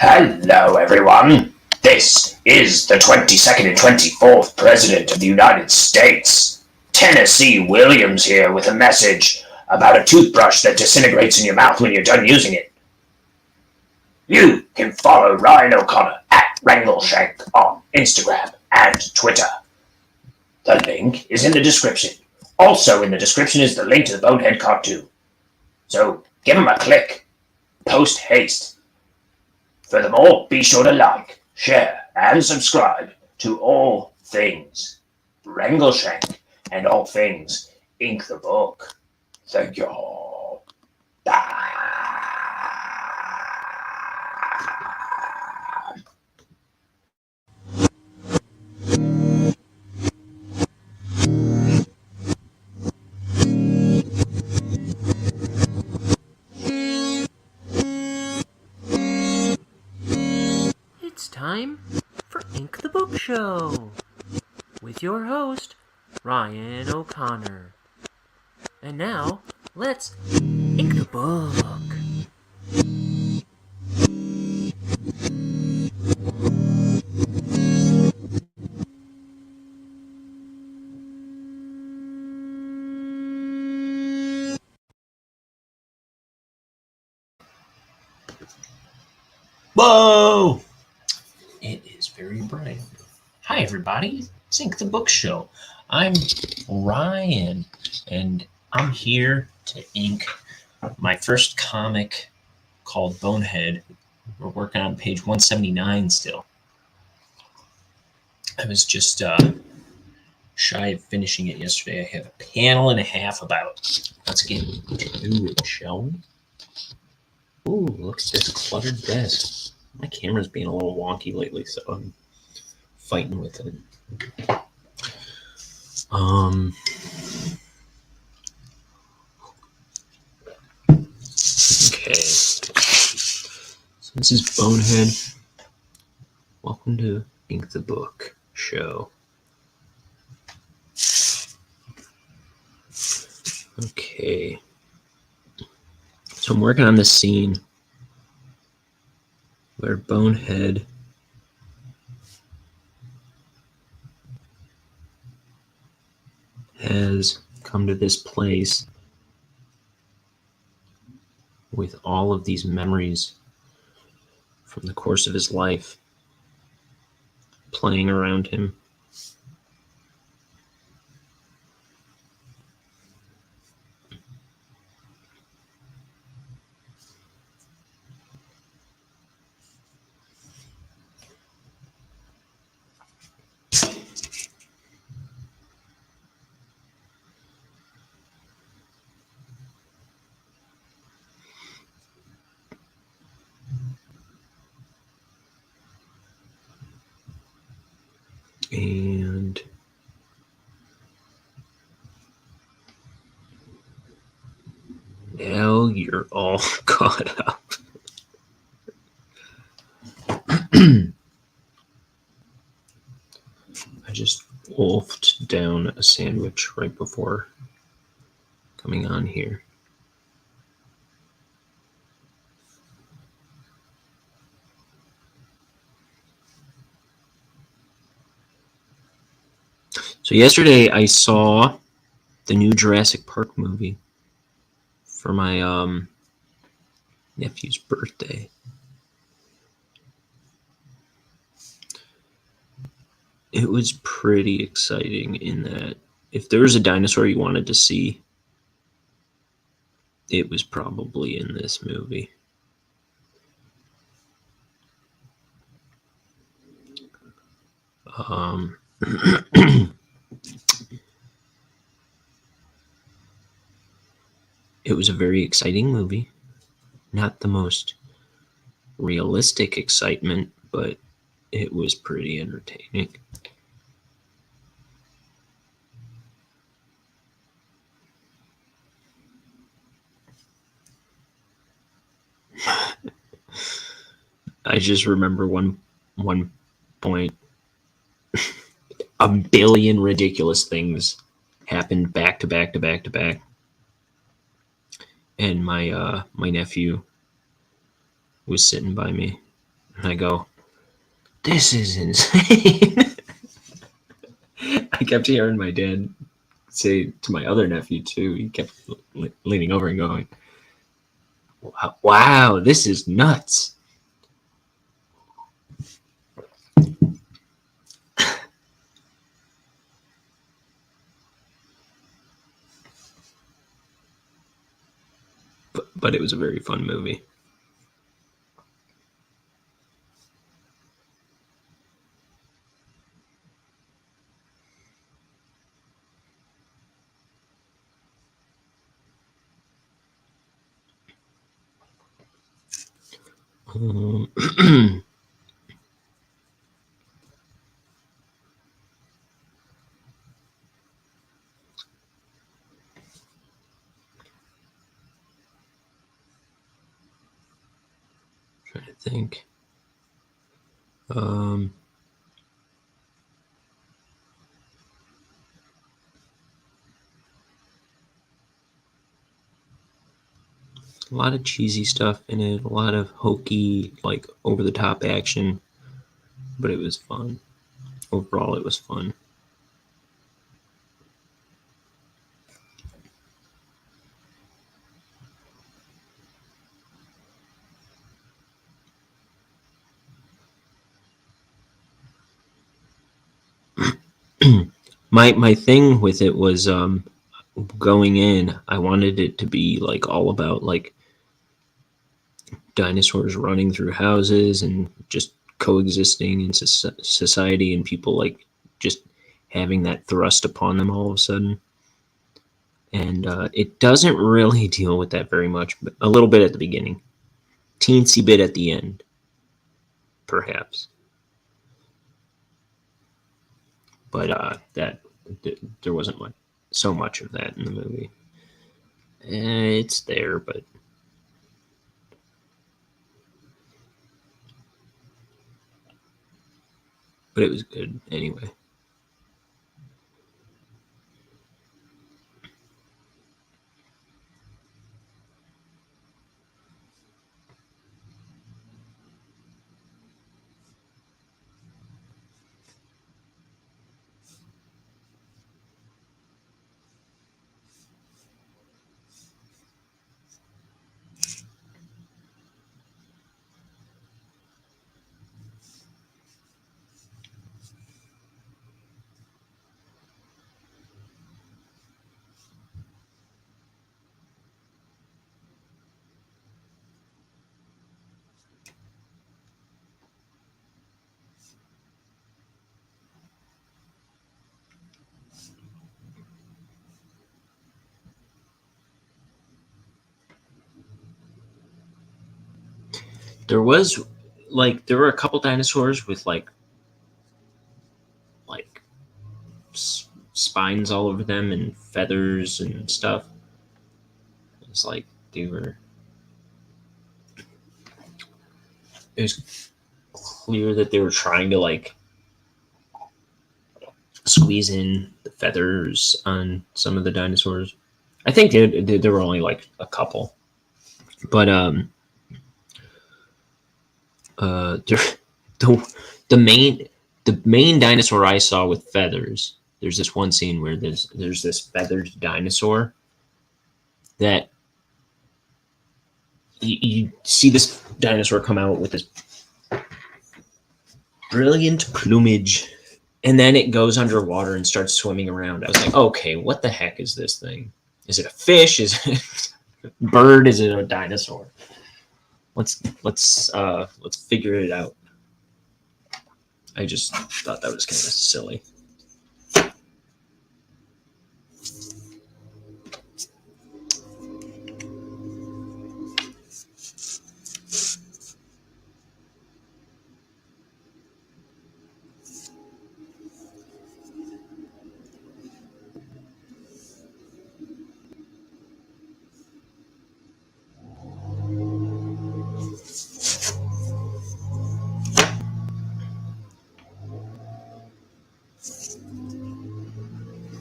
Hello, everyone. This is the 22nd and 24th President of the United States. Tennessee Williams here with a message about a toothbrush that disintegrates in your mouth when you're done using it. You can follow Ryan O'Connor at Wrangleshank on Instagram and Twitter. The link is in the description. Also in the description is the link to the Bonehead Cartoon. So give him a click. Post haste. Furthermore, be sure to like, share, and subscribe to all things Wrangleshank and all things Ink the Book. Thank you all. Bye. It's time for Ink the Book Show with your host, Ryan O'Connor. And now, let's ink the book. Whoa! It is very bright. Hi, everybody. It's Ink the Book Show. I'm Ryan, and I'm here to ink my first comic called Bonehead. We're working on page 179 still. I was just shy of finishing it yesterday. I have a panel and a half about. Let's get into it, shall we? Ooh, look at this cluttered desk. My camera's being a little wonky lately, so I'm fighting with it. Okay. So this is Bonehead. Welcome to Ink the Book Show. Okay. So I'm working on this scene where Bonehead has come to this place with all of these memories from the course of his life playing around him. And now you're all caught up. I just wolfed down a sandwich right before coming on here. So yesterday I saw the new Jurassic Park movie for my nephew's birthday. It was pretty exciting in that if there was a dinosaur you wanted to see, it was probably in this movie. It was a very exciting movie. Not the most realistic excitement, but it was pretty entertaining. I just remember one point, a billion ridiculous things happened back to back to back to back. And my nephew was sitting by me, And I go, this is insane. I kept hearing my dad say to my other nephew, too. He kept leaning over and going, wow, this is nuts. But it was a very fun movie. Trying to think. A lot of cheesy stuff in it, a lot of hokey, like over the top action, but it was fun. Overall, it was fun. My thing with it was going in, I wanted it to be like all about like dinosaurs running through houses and just coexisting in society, and people like just having that thrust upon them all of a sudden. And it doesn't really deal with that very much, but a little bit at the beginning, teensy bit at the end, perhaps. But there wasn't so much of that in the movie. It's there, but it was good anyway. There were a couple dinosaurs with like spines all over them and feathers and stuff. It's like they were. It was clear that they were trying to like squeeze in the feathers on some of the dinosaurs. I think there were only like a couple, but the main dinosaur I saw with feathers. There's this one scene where there's this feathered dinosaur that you see this dinosaur come out with this brilliant plumage, and then it goes underwater and starts swimming around. I was like, okay, what the heck is this thing? Is it a fish? Is it a bird? Is it a dinosaur? Let's figure it out. I just thought that was kind of silly.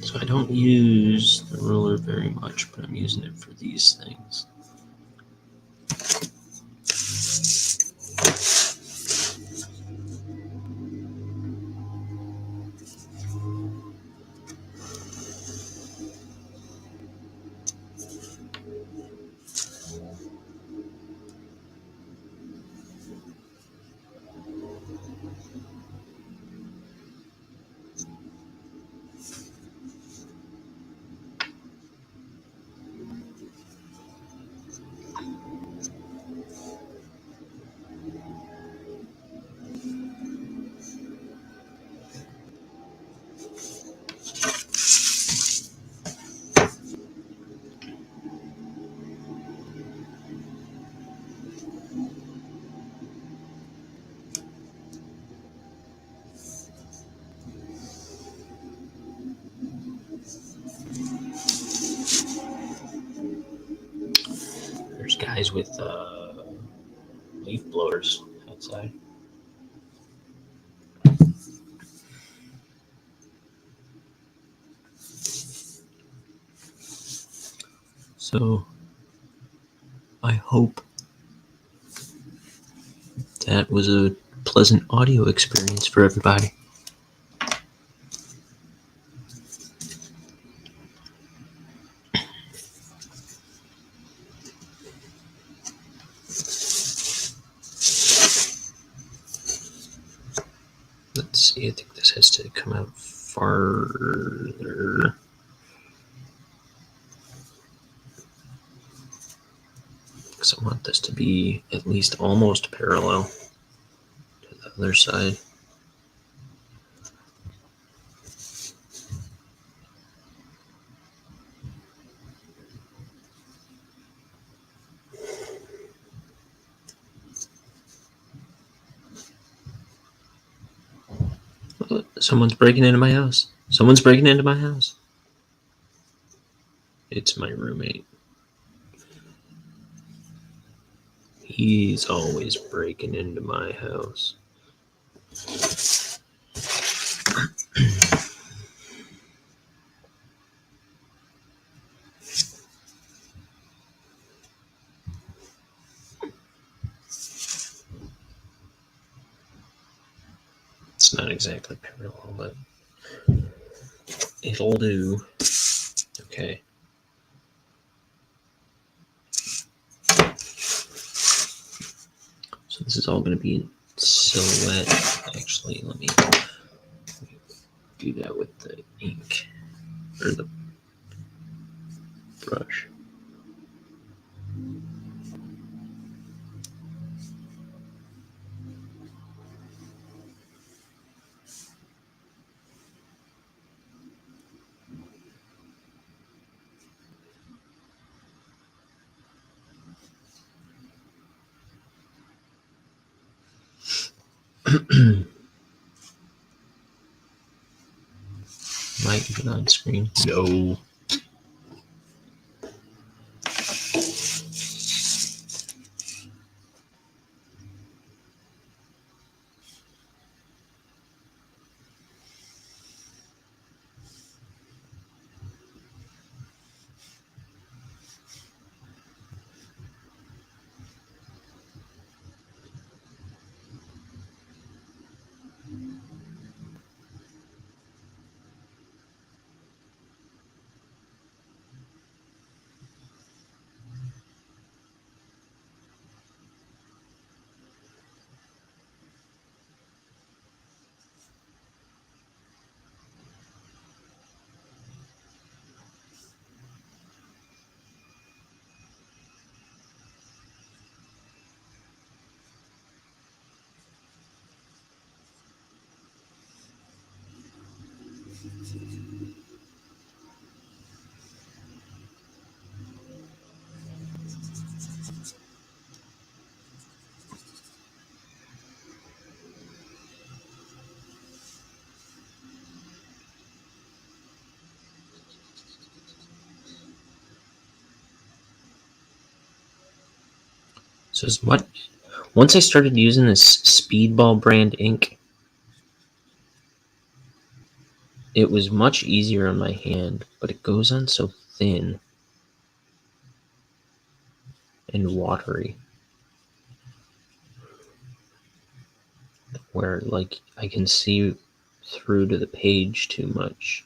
So I don't use the ruler very much, but I'm using it for these things. guys with leaf blowers outside. So I hope that was a pleasant audio experience for everybody. Let's see, I think this has to come out farther. Because I want this to be at least almost parallel to the other side. Someone's breaking into my house. Someone's breaking into my house. It's my roommate. He's always breaking into my house. It's not exactly parallel, but it'll do. Okay. So this is all going to be in silhouette. Actually, let me do that with the ink or the brush. Might even on screen. No. So what? Once I started using this Speedball brand ink, it was much easier on my hand, but it goes on so thin and watery, where like I can see through to the page too much.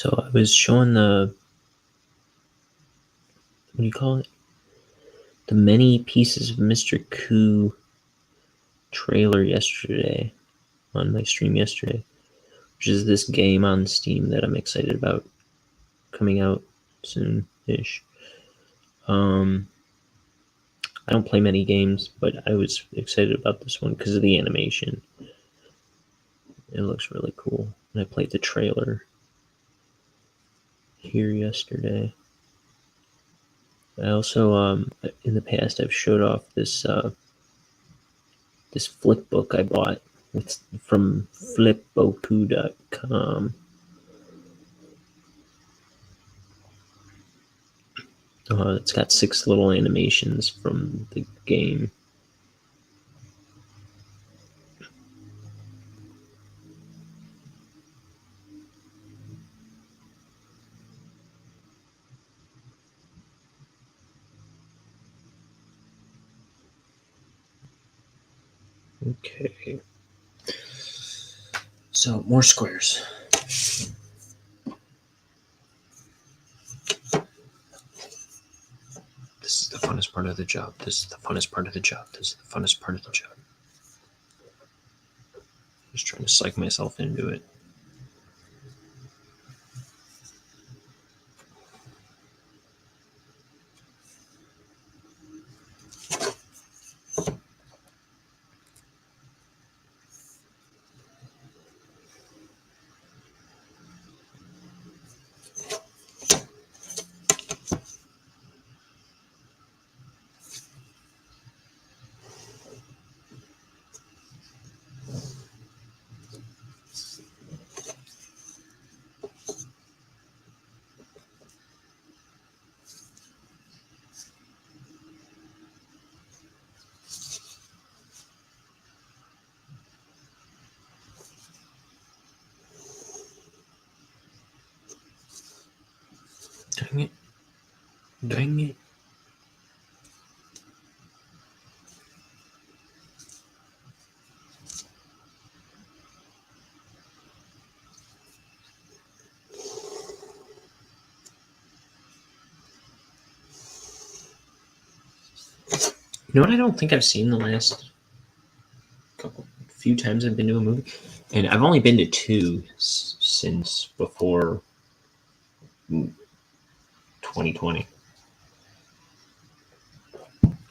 So I was showing what do you call it? The Many Pieces of Mr. Koo trailer yesterday on my stream yesterday, which is this game on Steam that I'm excited about coming out soon-ish. I don't play many games, but I was excited about this one because of the animation. It looks really cool. And I played the trailer here yesterday. I also, in the past, I've showed off this this flip book I bought from flipboku.com. It's got 6 little animations from the game. Okay. So, more squares. This is the funnest part of the job. This is the funnest part of the job. This is the funnest part of the job. Just trying to psych myself into it. Dang it. Dang it. You know what I don't think I've seen the last few times I've been to a movie? And I've only been to 2 since before 2020.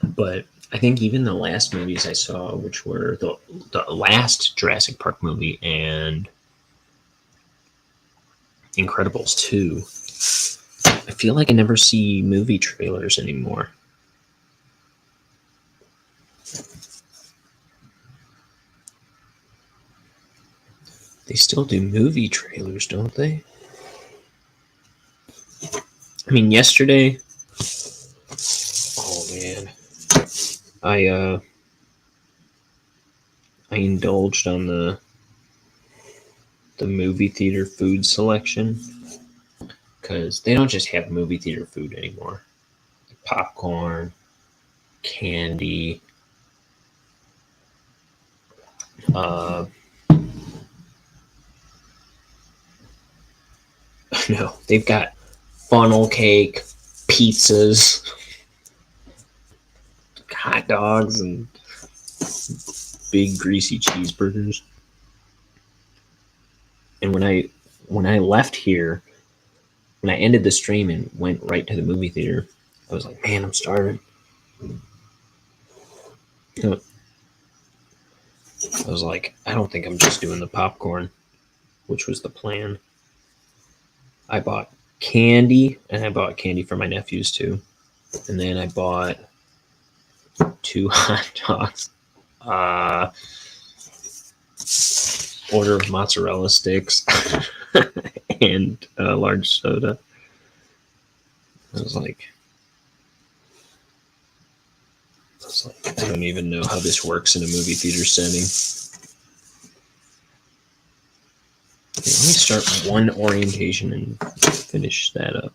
But I think even the last movies I saw, which were the last Jurassic Park movie and Incredibles 2, I feel like I never see movie trailers anymore. They still do movie trailers, don't they? I mean, yesterday, oh man, I indulged on the movie theater food selection, because they don't just have movie theater food anymore. Popcorn, candy, no, they've got funnel cake, pizzas, hot dogs, and big greasy cheeseburgers. And when I left here, when I ended the stream and went right to the movie theater, I was like, man, I'm starving. You know, I was like, I don't think I'm just doing the popcorn, which was the plan. I bought candy, and I bought candy for my nephews too. And then I bought 2 hot dogs, order of mozzarella sticks, and a large soda. I was like, I don't even know how this works in a movie theater setting. Okay, let me start one orientation and finish that up.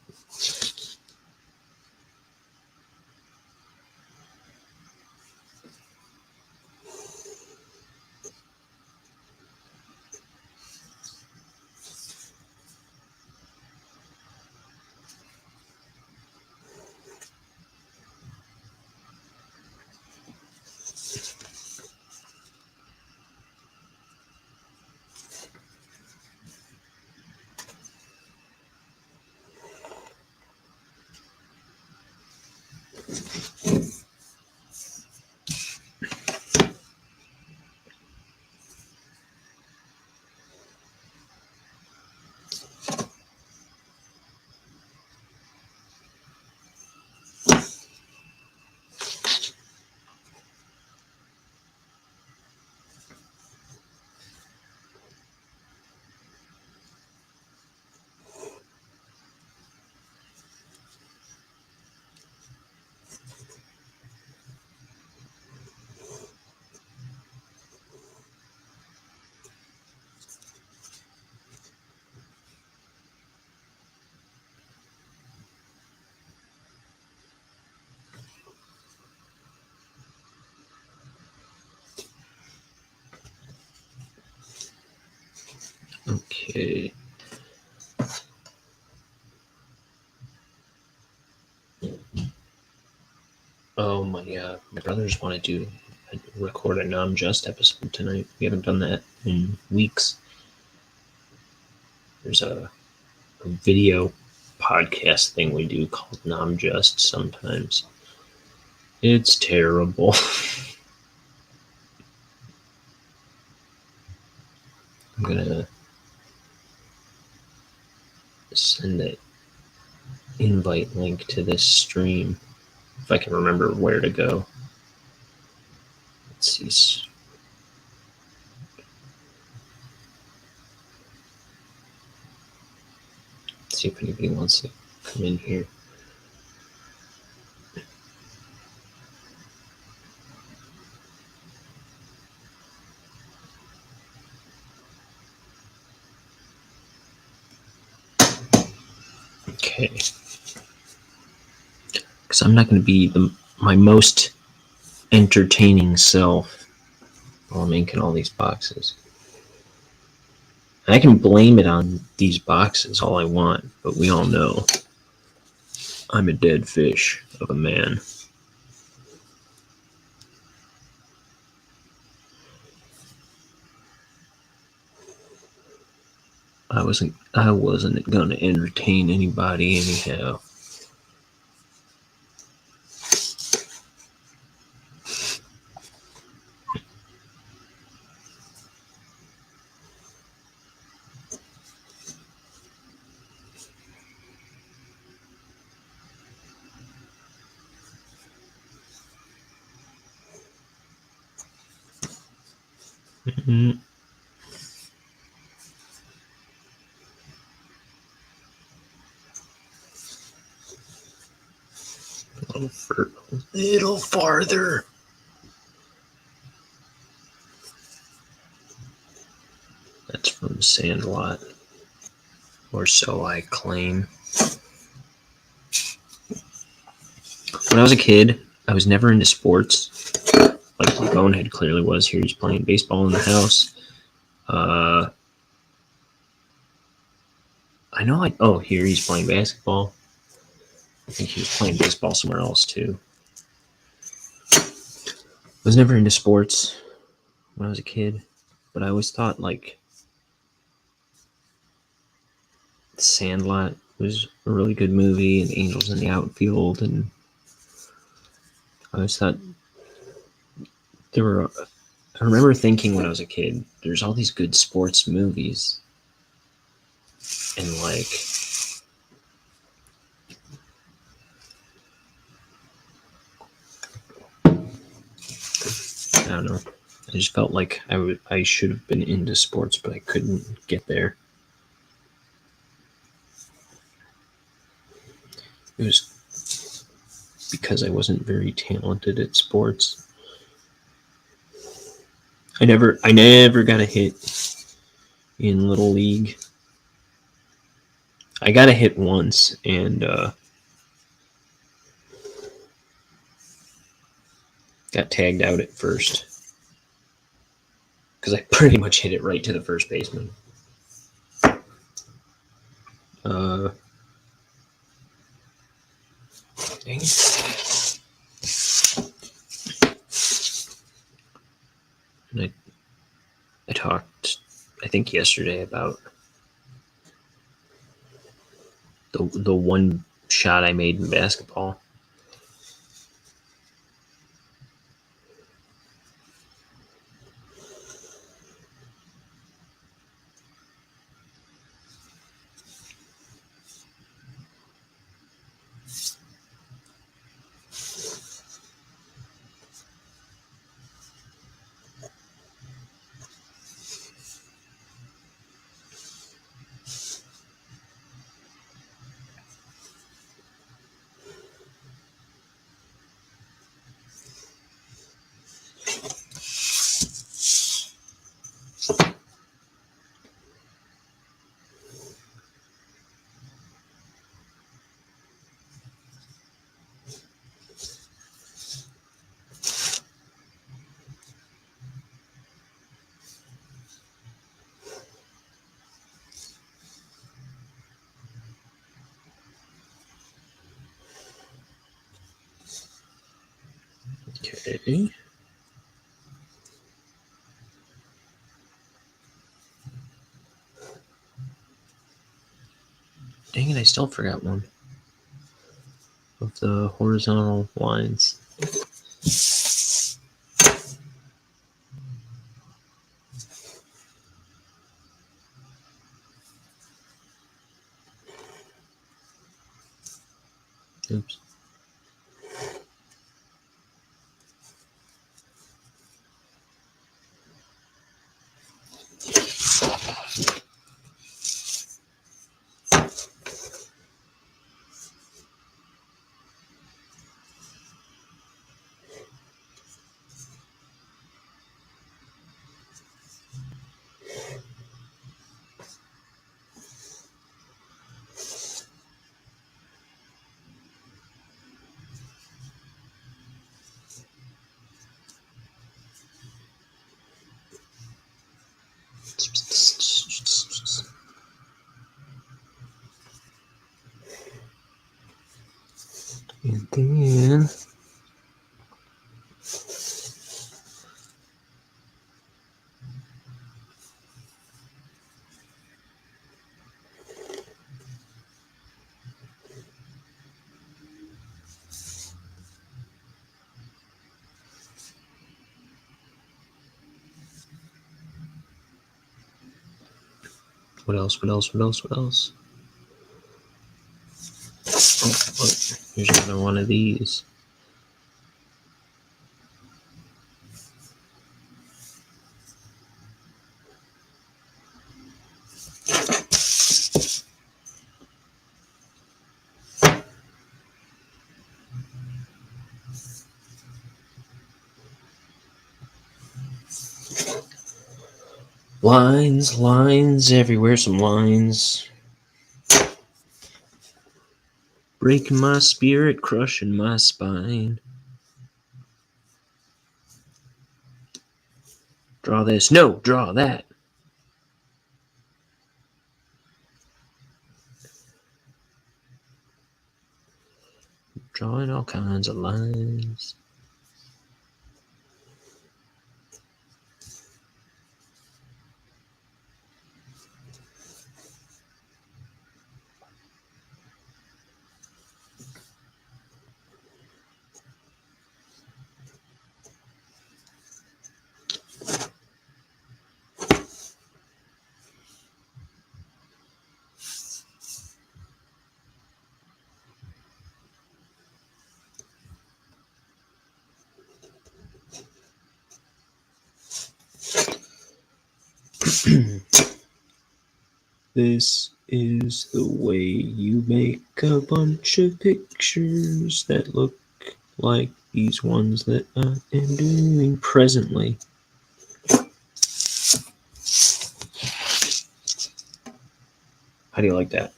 Okay. Oh my brothers want to record a non-just episode tonight. We haven't done that in weeks. There's a video podcast thing we do called non-just sometimes. It's terrible. I'm gonna send an invite link to this stream if I can remember where to go. Let's see. See if anybody wants to come in here. Okay. Because I'm not going to be my most entertaining self while I'm inking all these boxes. And I can blame it on these boxes all I want, but we all know I'm a dead fish of a man. I wasn't gonna entertain anybody anyhow. Mm-hmm. A little farther. That's from Sandlot, or so I claim. When I was a kid, I was never into sports. Like Bonehead clearly was. Here he's playing baseball in the house. I know. Here he's playing basketball. I think he was playing baseball somewhere else too. I was never into sports when I was a kid, but I always thought like Sandlot was a really good movie, and Angels in the Outfield, and I always thought there were. I remember thinking when I was a kid, there's all these good sports movies, and like I don't know. I just felt like I should have been into sports, but I couldn't get there. It was because I wasn't very talented at sports. I never got a hit in Little League. I got a hit once, and got tagged out at first because I pretty much hit it right to the first baseman. Dang it. And I talked, I think yesterday, about the one shot I made in basketball. Okay. Dang it, I still forgot one of the horizontal lines. Oops. And then what else? Oh, look, here's another one of these. Lines everywhere, some lines. Breaking my spirit, crushing my spine. Draw this. No, draw that. Drawing all kinds of lines. This is the way you make a bunch of pictures that look like these ones that I am doing presently. How do you like that?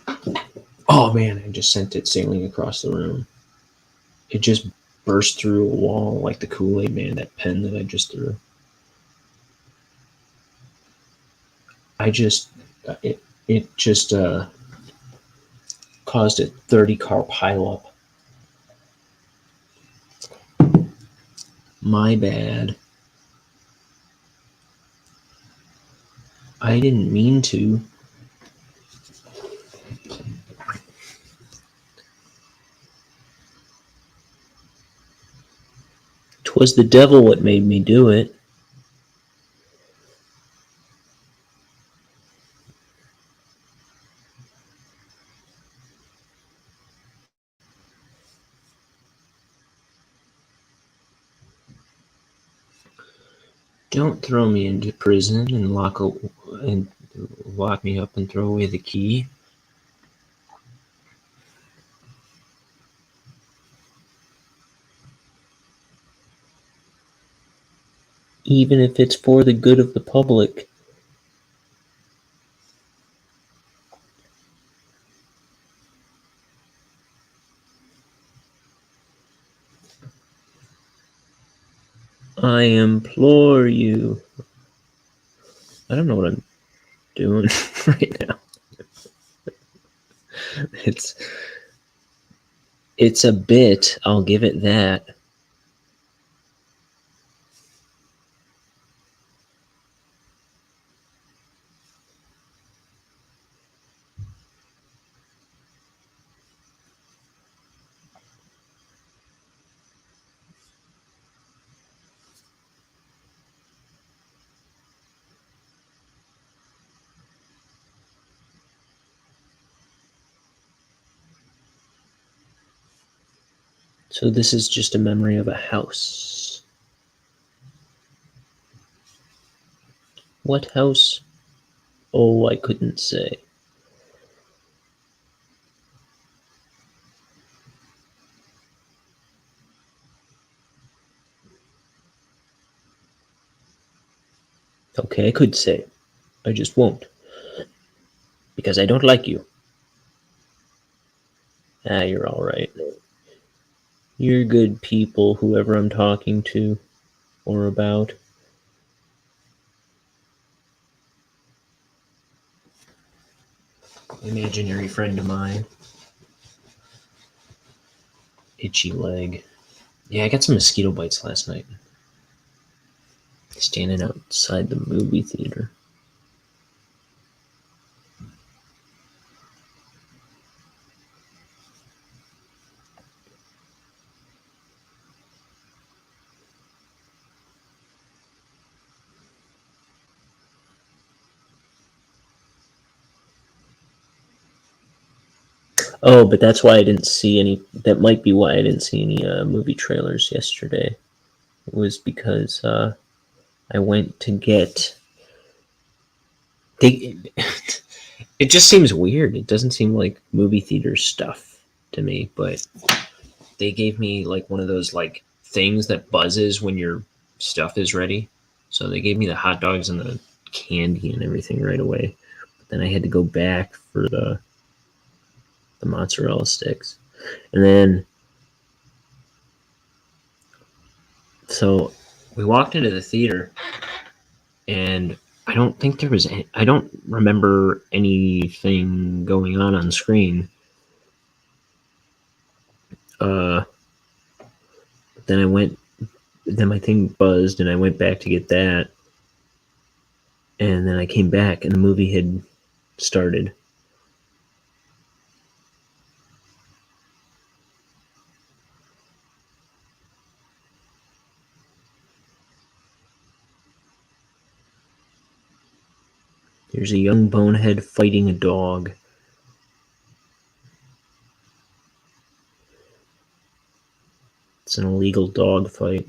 Okay. Oh man, I just sent it sailing across the room. It just burst through a wall like the Kool-Aid Man, that pen that I just threw. It just caused a 30-car pileup. My bad. I didn't mean to. 'Twas the devil what made me do it. Don't throw me into prison and lock me up and throw away the key. Even if it's for the good of the public. I implore you. I don't know what I'm doing right now. It's a bit, I'll give it that. So this is just a memory of a house. What house? Oh, I couldn't say. Okay, I could say. I just won't. Because I don't like you. Ah, you're alright. You're good people, whoever I'm talking to or about. Imaginary friend of mine. Itchy leg. Yeah, I got some mosquito bites last night. Standing outside the movie theater. Oh, but that's why I didn't see any. That might be why I didn't see any movie trailers yesterday. It was because I went to get. They, it just seems weird. It doesn't seem like movie theater stuff to me, but they gave me like one of those like things that buzzes when your stuff is ready. So they gave me the hot dogs and the candy and everything right away. But then I had to go back for the mozzarella sticks. And then so we walked into the theater and I don't think there was any, I don't remember anything going on screen. Then I went, then my thing buzzed and I went back to get that. And then I came back and the movie had started. There's a young bonehead fighting a dog. It's an illegal dog fight.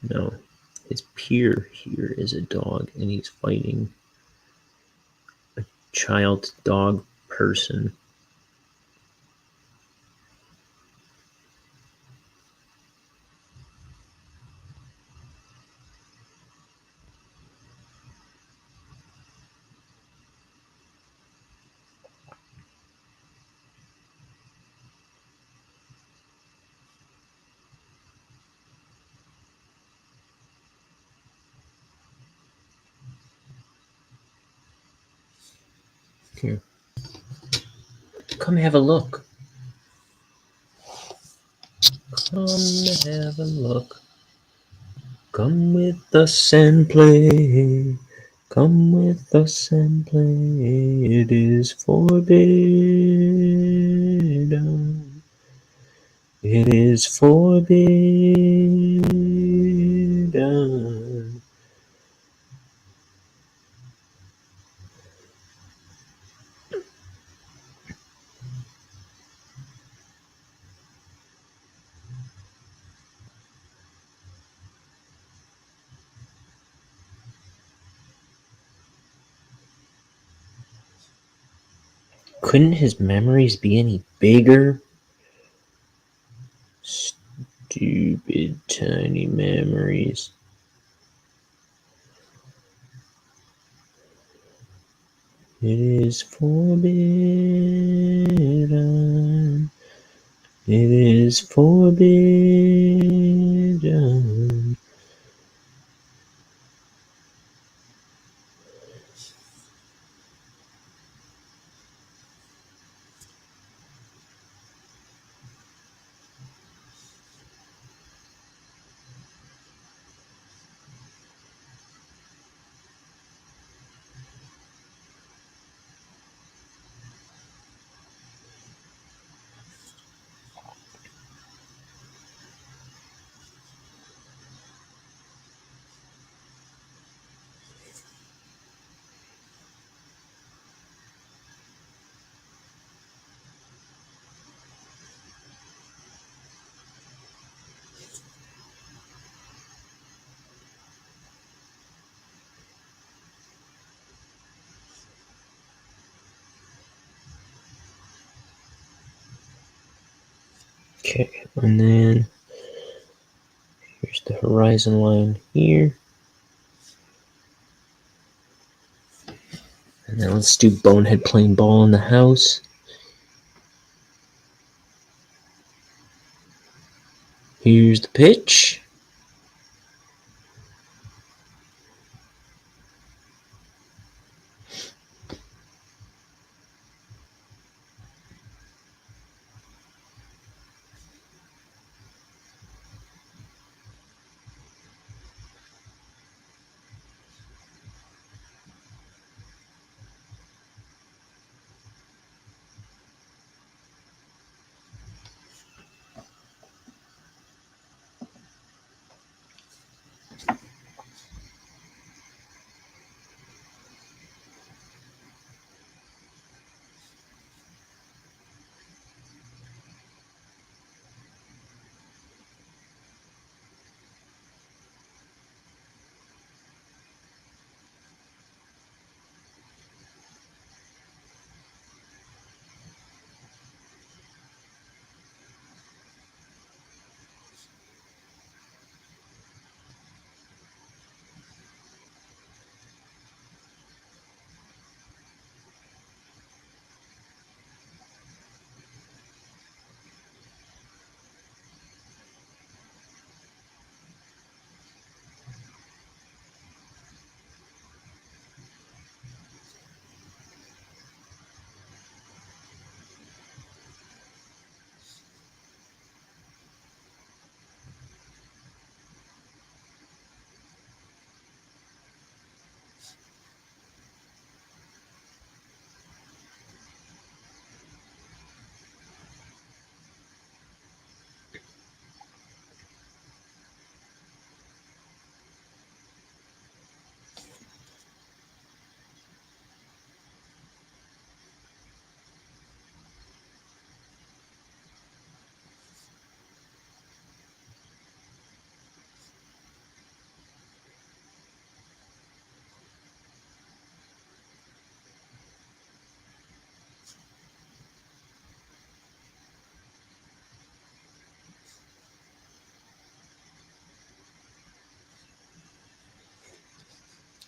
No. His peer here is a dog and he's fighting a child dog person. Here. Come have a look. Come have a look. Come with us and play. Come with us and play. It is forbidden. It is forbidden. Couldn't his memories be any bigger? Stupid tiny memories. It is forbidden. It is forbidden. Okay, and then here's the horizon line here. And then let's do Bonehead playing ball in the house. Here's the pitch.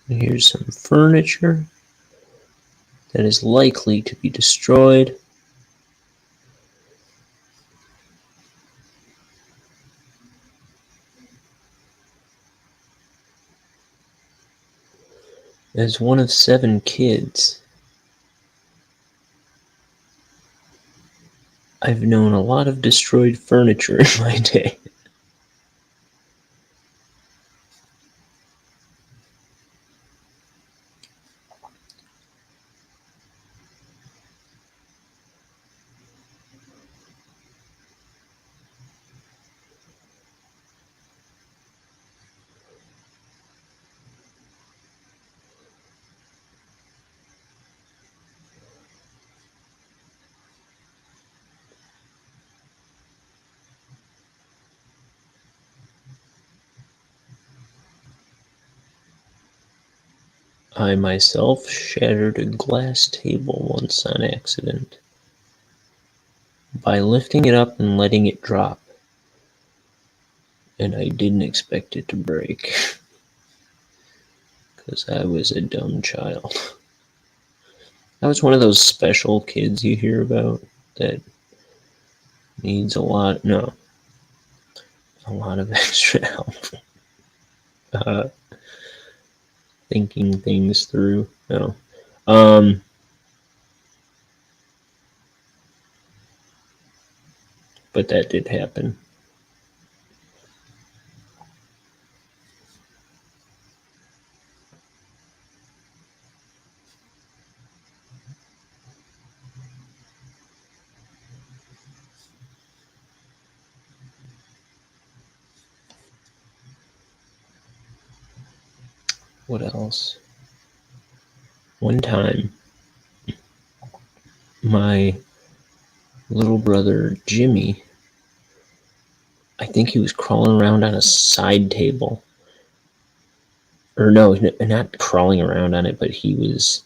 And here's some furniture that is likely to be destroyed. As one of 7 kids, I've known a lot of destroyed furniture in my day. I myself shattered a glass table once on accident by lifting it up and letting it drop, and I didn't expect it to break because I was a dumb child. I was one of those special kids you hear about that needs a lot of extra help thinking things through. No. But that did happen. What else? One time, my little brother Jimmy, I think he was crawling around on a side table. Or no, not crawling around on it, but he was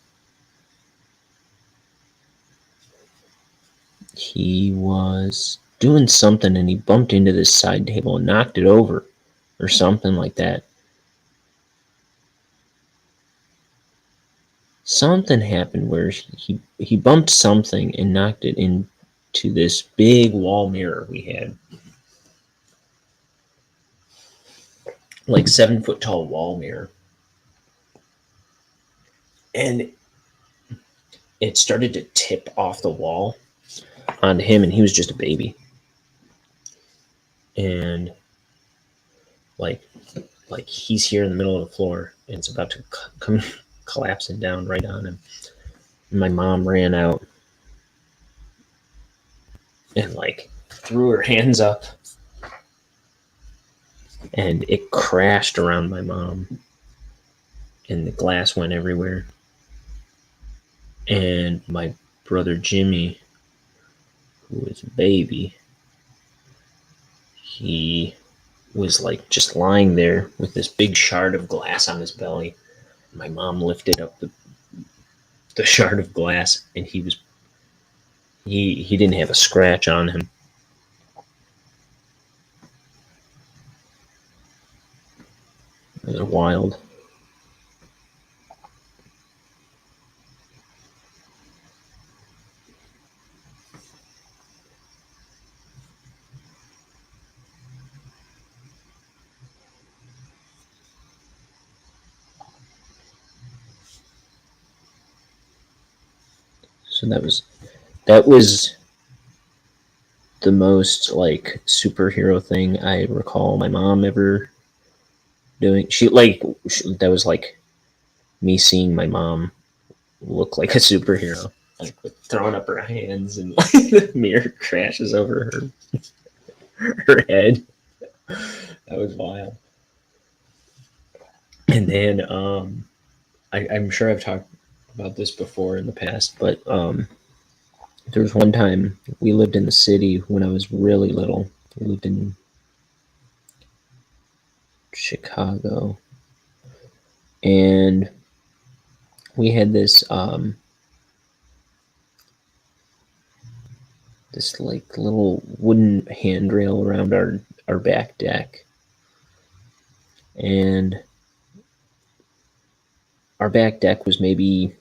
doing something and he bumped into this side table and knocked it over or something like that. Something happened where he bumped something and knocked it into this big wall mirror we had. Like 7-foot tall wall mirror. And it started to tip off the wall onto him, and he was just a baby. And like he's here in the middle of the floor, and it's about to come collapsing down right on him. And my mom ran out and like threw her hands up, and it crashed around my mom, and the glass went everywhere. And my brother Jimmy, who was a baby, he was like just lying there with this big shard of glass on his belly. My mom lifted up the shard of glass, and he didn't have a scratch on him. It was wild. So that was the most like superhero thing I recall my mom ever doing. That was like me seeing my mom look like a superhero, like with throwing up her hands, and like, the mirror crashes over her head. That was wild. And then I'm sure I've talked about this before in the past, but there was one time we lived in the city when I was really little. We lived in Chicago, and we had this like little wooden handrail around our back deck, and our back deck was maybe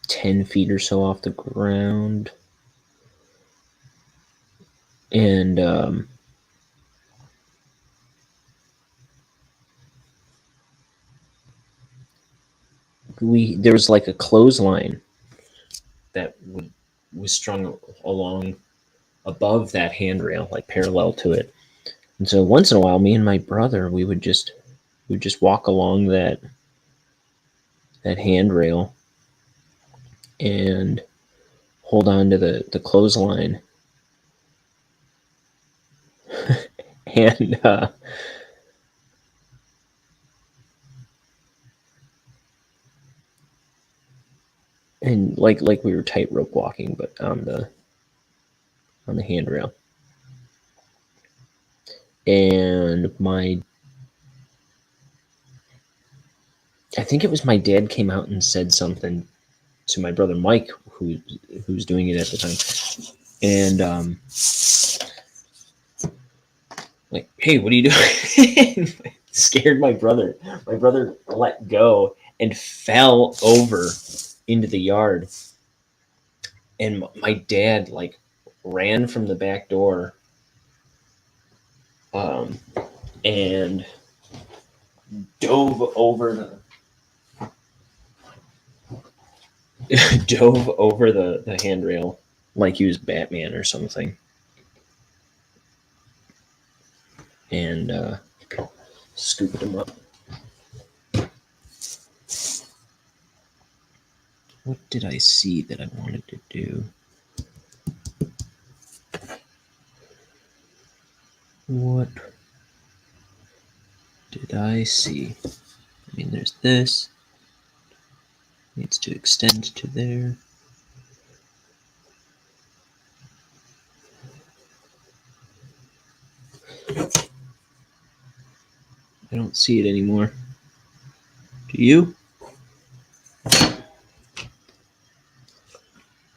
10 feet or so off the ground. And there was like a clothesline that was strung along above that handrail, like parallel to it. And so once in a while, me and my brother, we would just walk along that handrail and hold on to the clothesline. And and like we were tightrope walking, but on the handrail. And I think it was my dad came out and said something to my brother Mike, who's doing it at the time, and like, hey, what are you doing? Scared my brother. My brother let go and fell over into the yard, and my dad like ran from the back door, and dove over the handrail like he was Batman or something, and scooped him up. What did I see that I wanted to do? What did I see? I mean, there's this. Needs to extend to there. I don't see it anymore. Do you?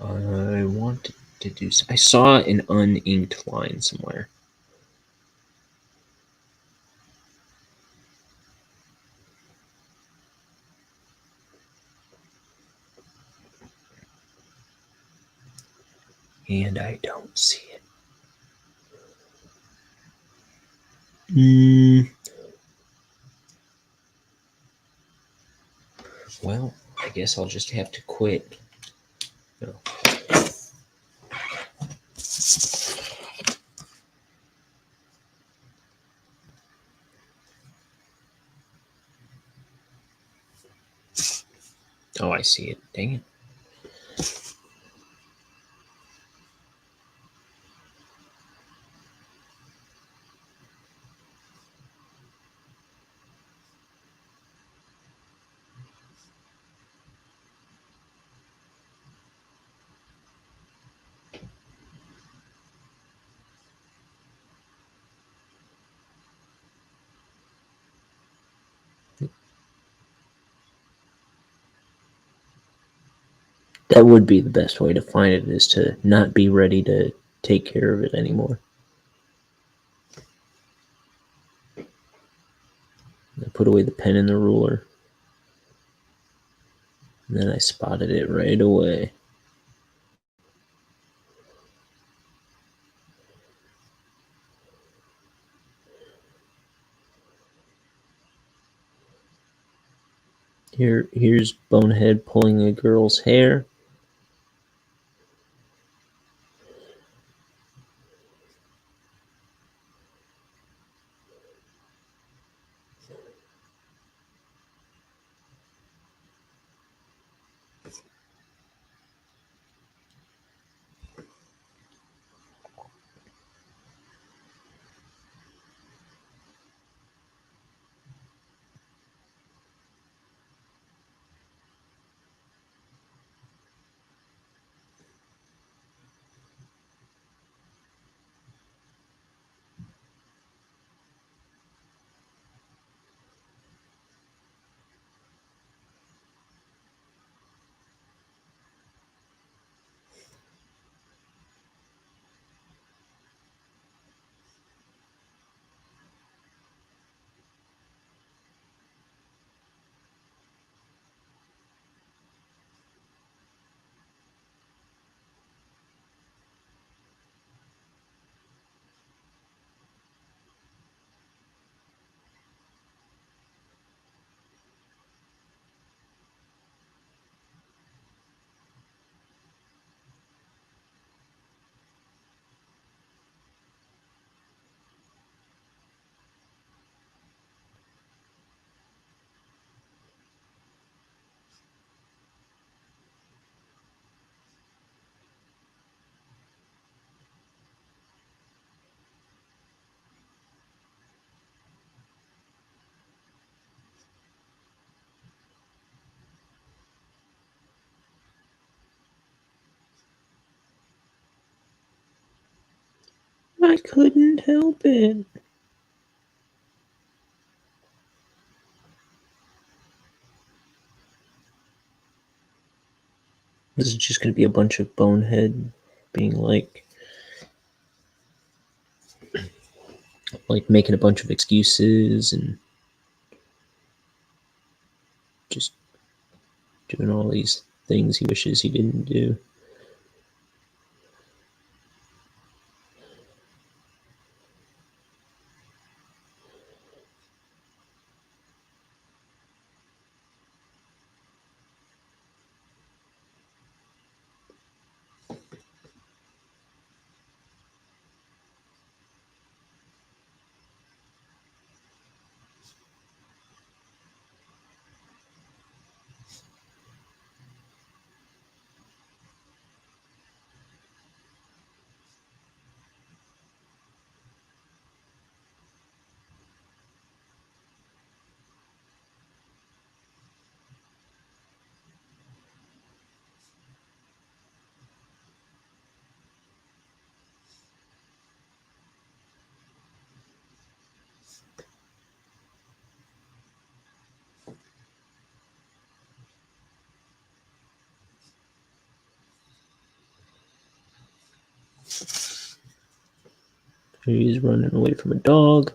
I want to to do. I saw an uninked line somewhere. And I don't see it. Well, I guess I'll just have to quit. No. Oh, I see it. Dang it. That would be the best way to find it, is to not be ready to take care of it anymore. I put away the pen and the ruler. And then I spotted it right away. Here's Bonehead pulling a girl's hair. I couldn't help it. This is just going to be a bunch of Bonehead being like making a bunch of excuses and just doing all these things he wishes he didn't do. He's running away from a dog.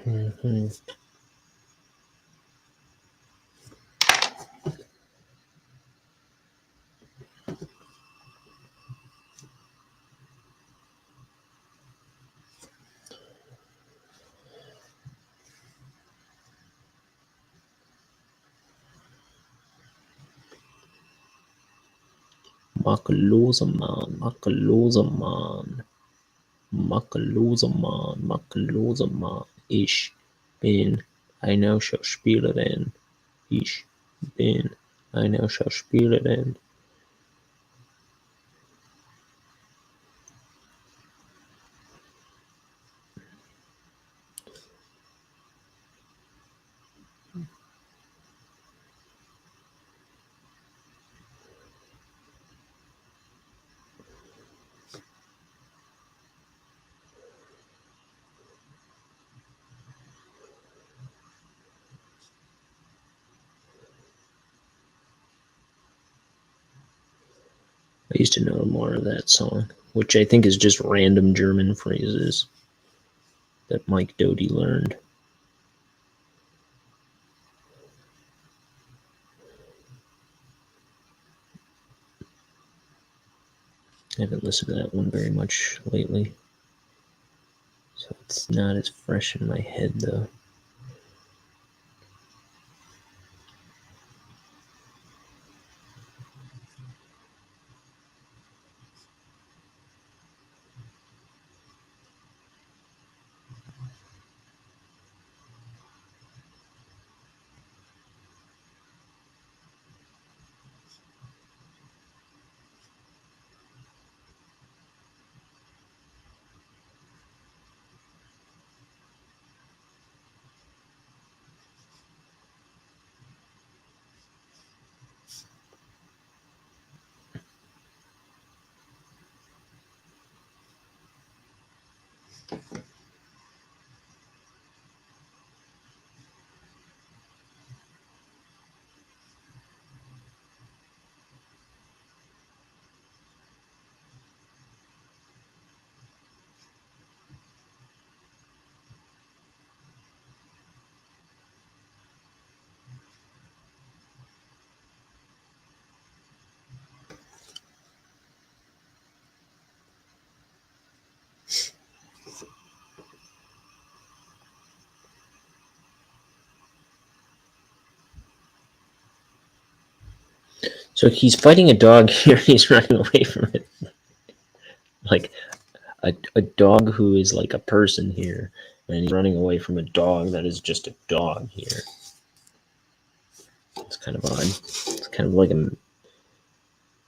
Mm-hmm. Makalozaman, Makalozaman, Makalozaman, Makalozaman. Ich bin eine Schauspielerin. Ich bin eine Schauspielerin. I used to know more of that song, which I think is just random German phrases that Mike Doty learned. I haven't listened to that one very much lately, so it's not as fresh in my head, though. So he's fighting a dog here. He's running away from it. Like a dog who is like a person here, and he's running away from a dog that is just a dog here. It's kind of odd. It's kind of like a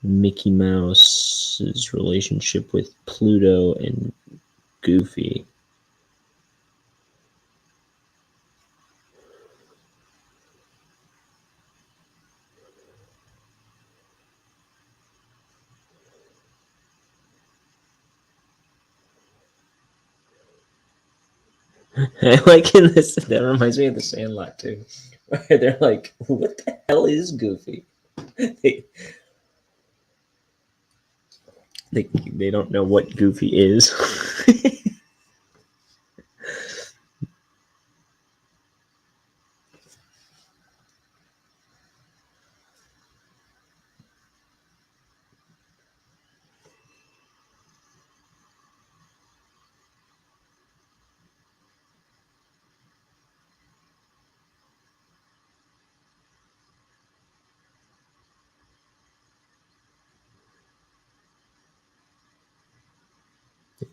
Mickey Mouse's relationship with Pluto and Goofy. I like in this. That reminds me of the Sandlot too, where they're like, "What the hell is Goofy?" They don't know what Goofy is.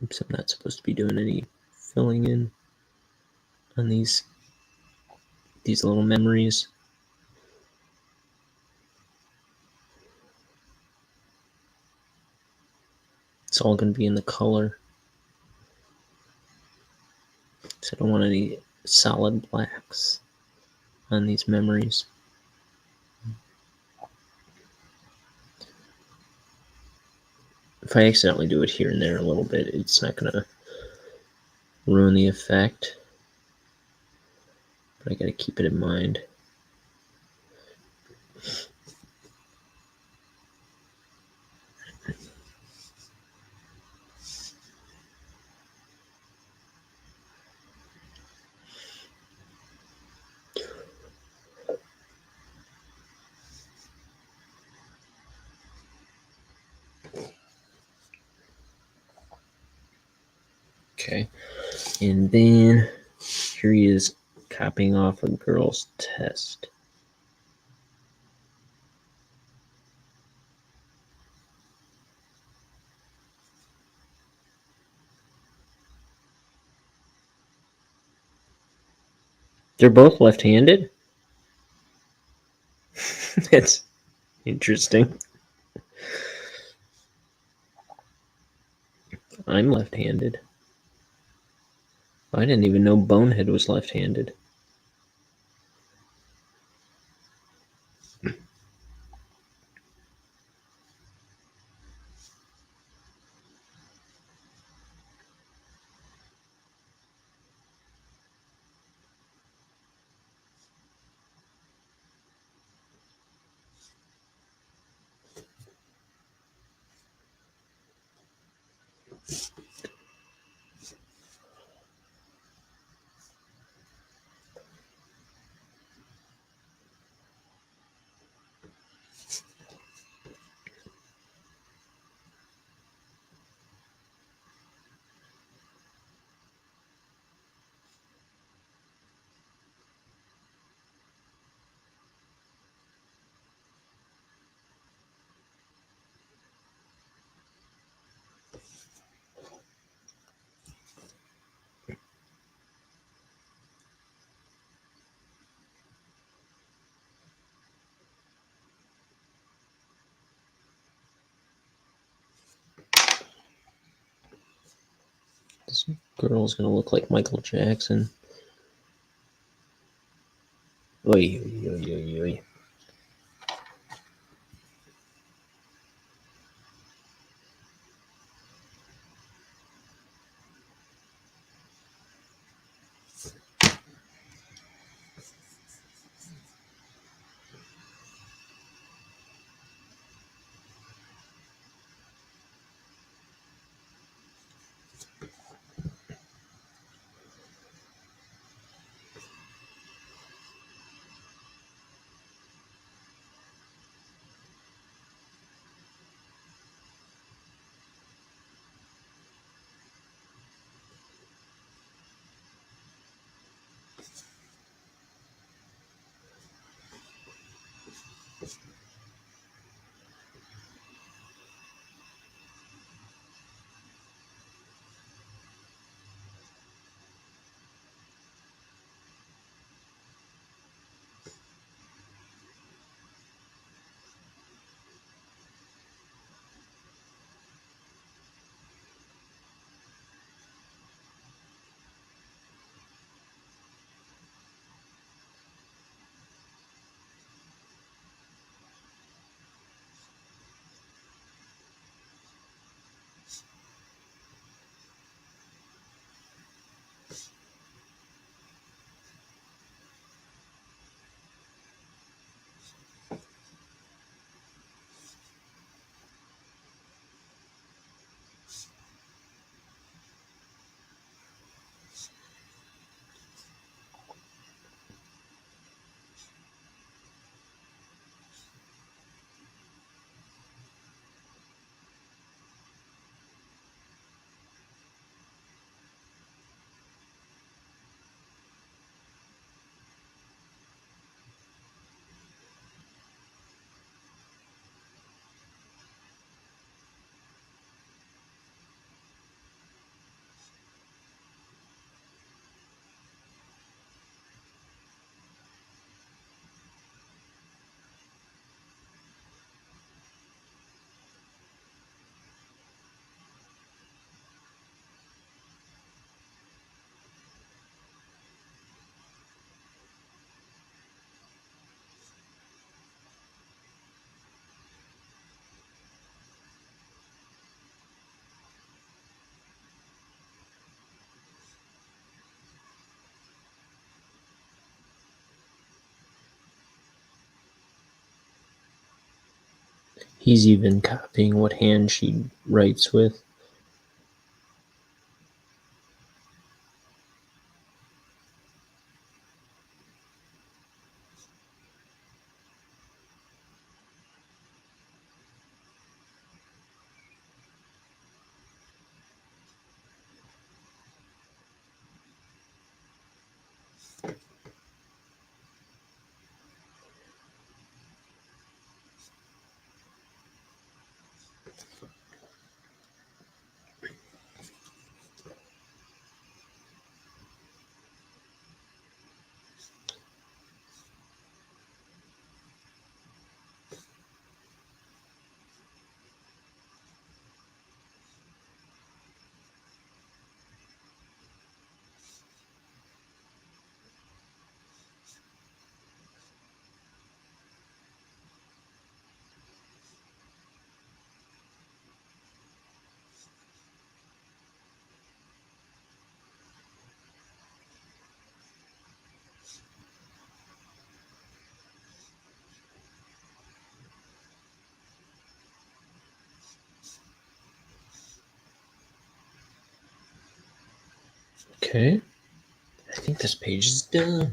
Oops, I'm not supposed to be doing any filling in on these little memories. It's all going to be in the color. So I don't want any solid blacks on these memories. If I accidentally do it here and there a little bit, it's not going to ruin the effect. But I got to keep it in mind. Okay, and then here he is copying off a girl's test. They're both left-handed? That's interesting. I'm left-handed. I didn't even know Bonehead was left-handed. This girl's gonna look like Michael Jackson. Oy, oy, oy, oy, oy. He's even copying what hand she writes with. Okay. I think this page is done.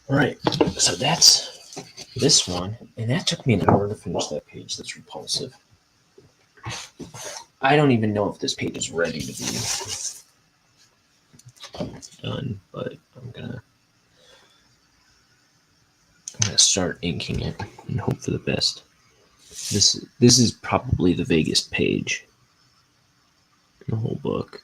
All right. So that's this one. And that took me an hour to finish that page. That's repulsive. I don't even know if this page is ready to be done, but I'm gonna start inking it and hope for the best. This is probably the vaguest page in the whole book.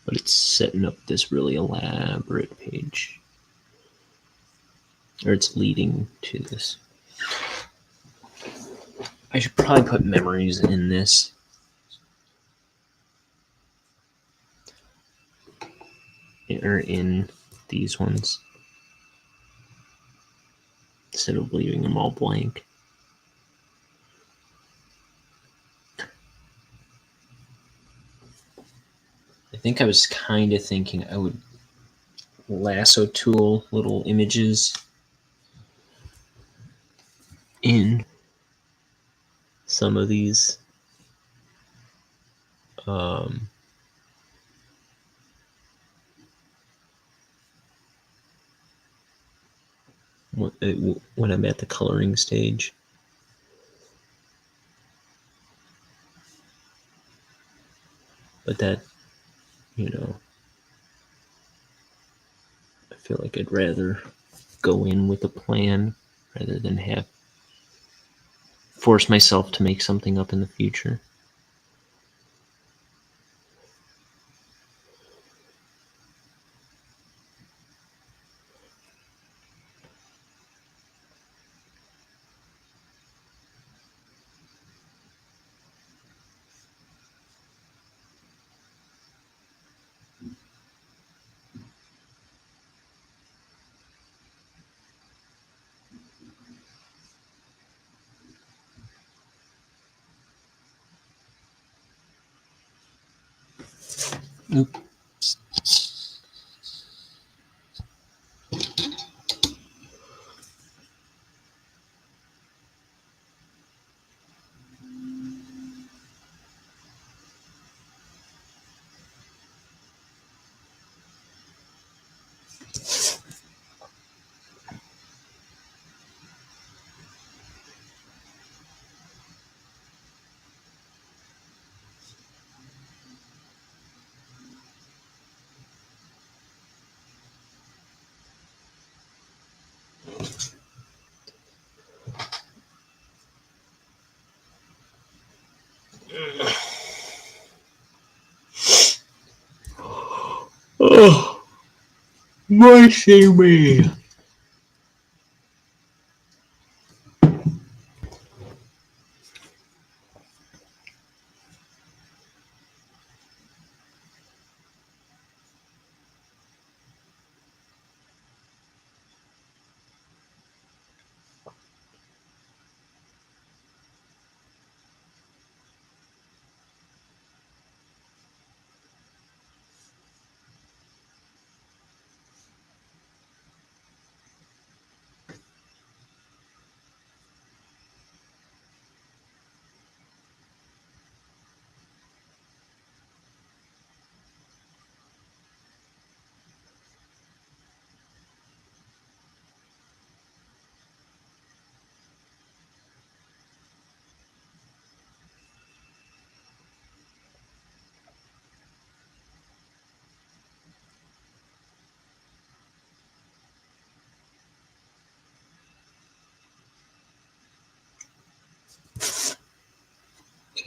But it's setting up this really elaborate page. Or it's leading to this. I should probably put memories in this. Or in these ones. Instead of leaving them all blank. I think I was kind of thinking I would lasso tool little images in some of these when I'm at the coloring stage. But that, I feel like I'd rather go in with a plan rather than force myself to make something up in the future. Oop. Oh, mercy me.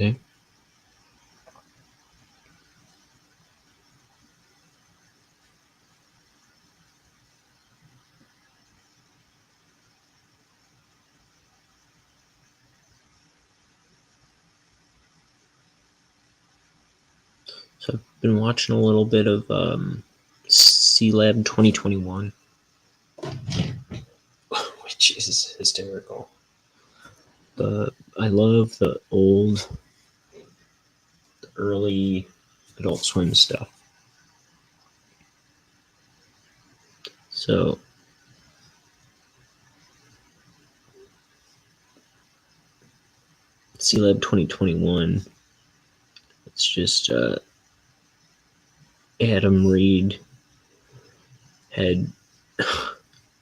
Okay. So I've been watching a little bit of C-Lab 2021, which is hysterical. I love the early Adult Swim stuff. So C-Lab 2021, it's just Adam Reed had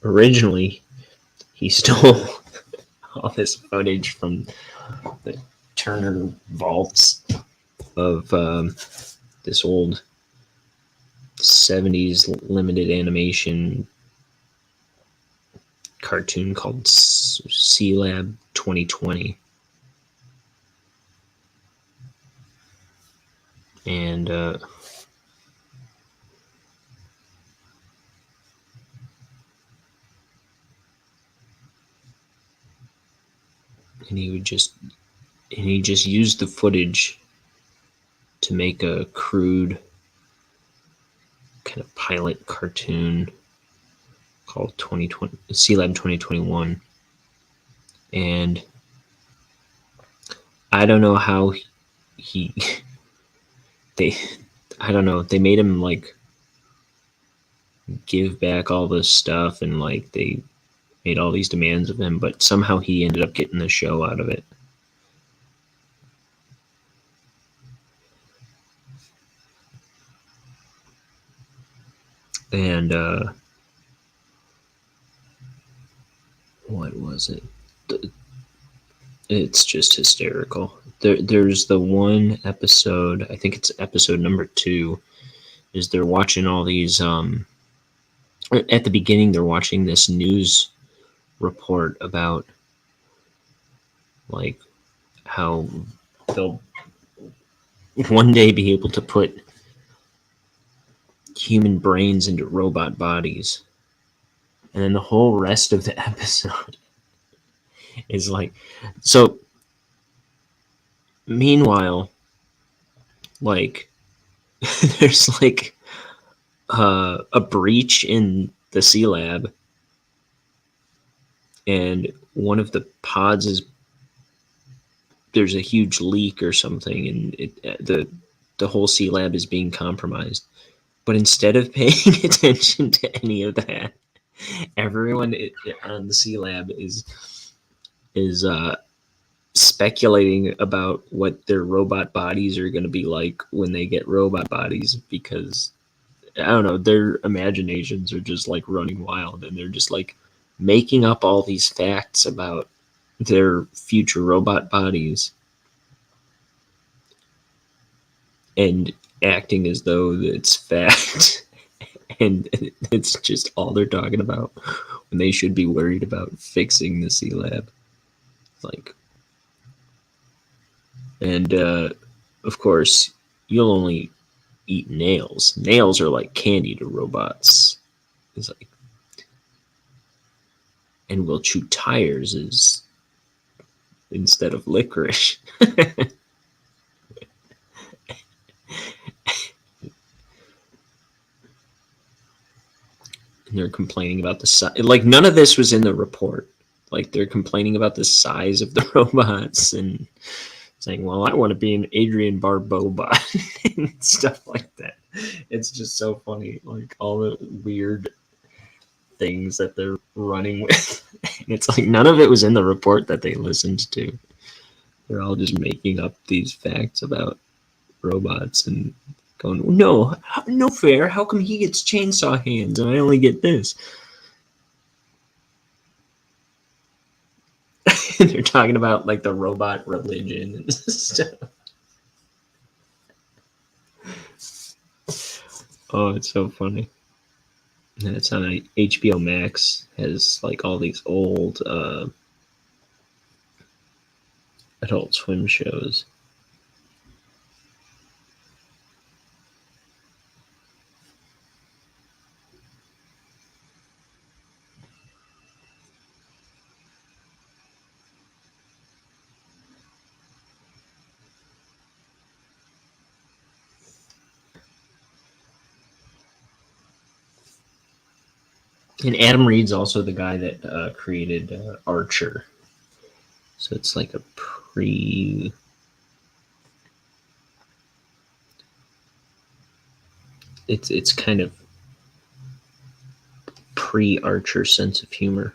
originally he stole all this footage from the Turner vaults of this old 70s limited animation cartoon called C-Lab 2020. And he just used the footage to make a crude kind of pilot cartoon called C-Lab 2021. And I don't know how I don't know, they made him like give back all this stuff, and like they made all these demands of him, but somehow he ended up getting the show out of it. And what was it? It's just hysterical. There's the one episode, I think it's episode number 2, is they're watching all these at the beginning they're watching this news report about like how they'll one day be able to put human brains into robot bodies. And then the whole rest of the episode is like, so meanwhile, like there's like a breach in the C-Lab, and one of the pods there's a huge leak or something, and the whole C-Lab is being compromised. But instead of paying attention to any of that, everyone on the C-Lab is speculating about what their robot bodies are going to be like when they get robot bodies, because I don't know, their imaginations are just like running wild, and they're just like making up all these facts about their future robot bodies and acting as though it's fact. And it's just all they're talking about when they should be worried about fixing the C-Lab. Like, and of course, you'll only eat nails. Nails are like candy to robots. It's like, and we'll chew tires instead of licorice. And they're complaining about the size. Like, none of this was in the report. Like, they're complaining about the size of the robots and saying, well, I want to be an Adrian Barbeau bot and stuff like that. It's just so funny. Like, all the weird things that they're running with. And it's like, none of it was in the report that they listened to. They're all just making up these facts about robots and going, no fair. How come he gets chainsaw hands and I only get this? And they're talking about like the robot religion and stuff. Oh, it's so funny. And it's on HBO Max. Has like all these old Adult Swim shows. And Adam Reed's also the guy that created Archer. So it's like a pre. It's kind of pre-Archer sense of humor.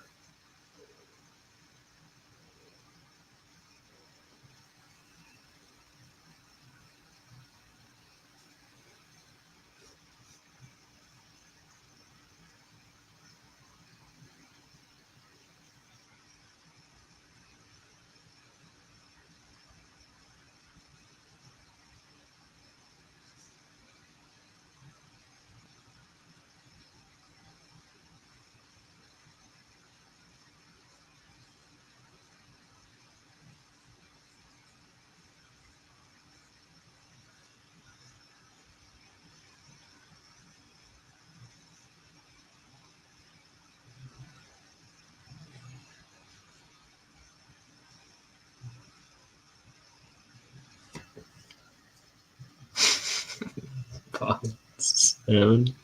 Pod 7.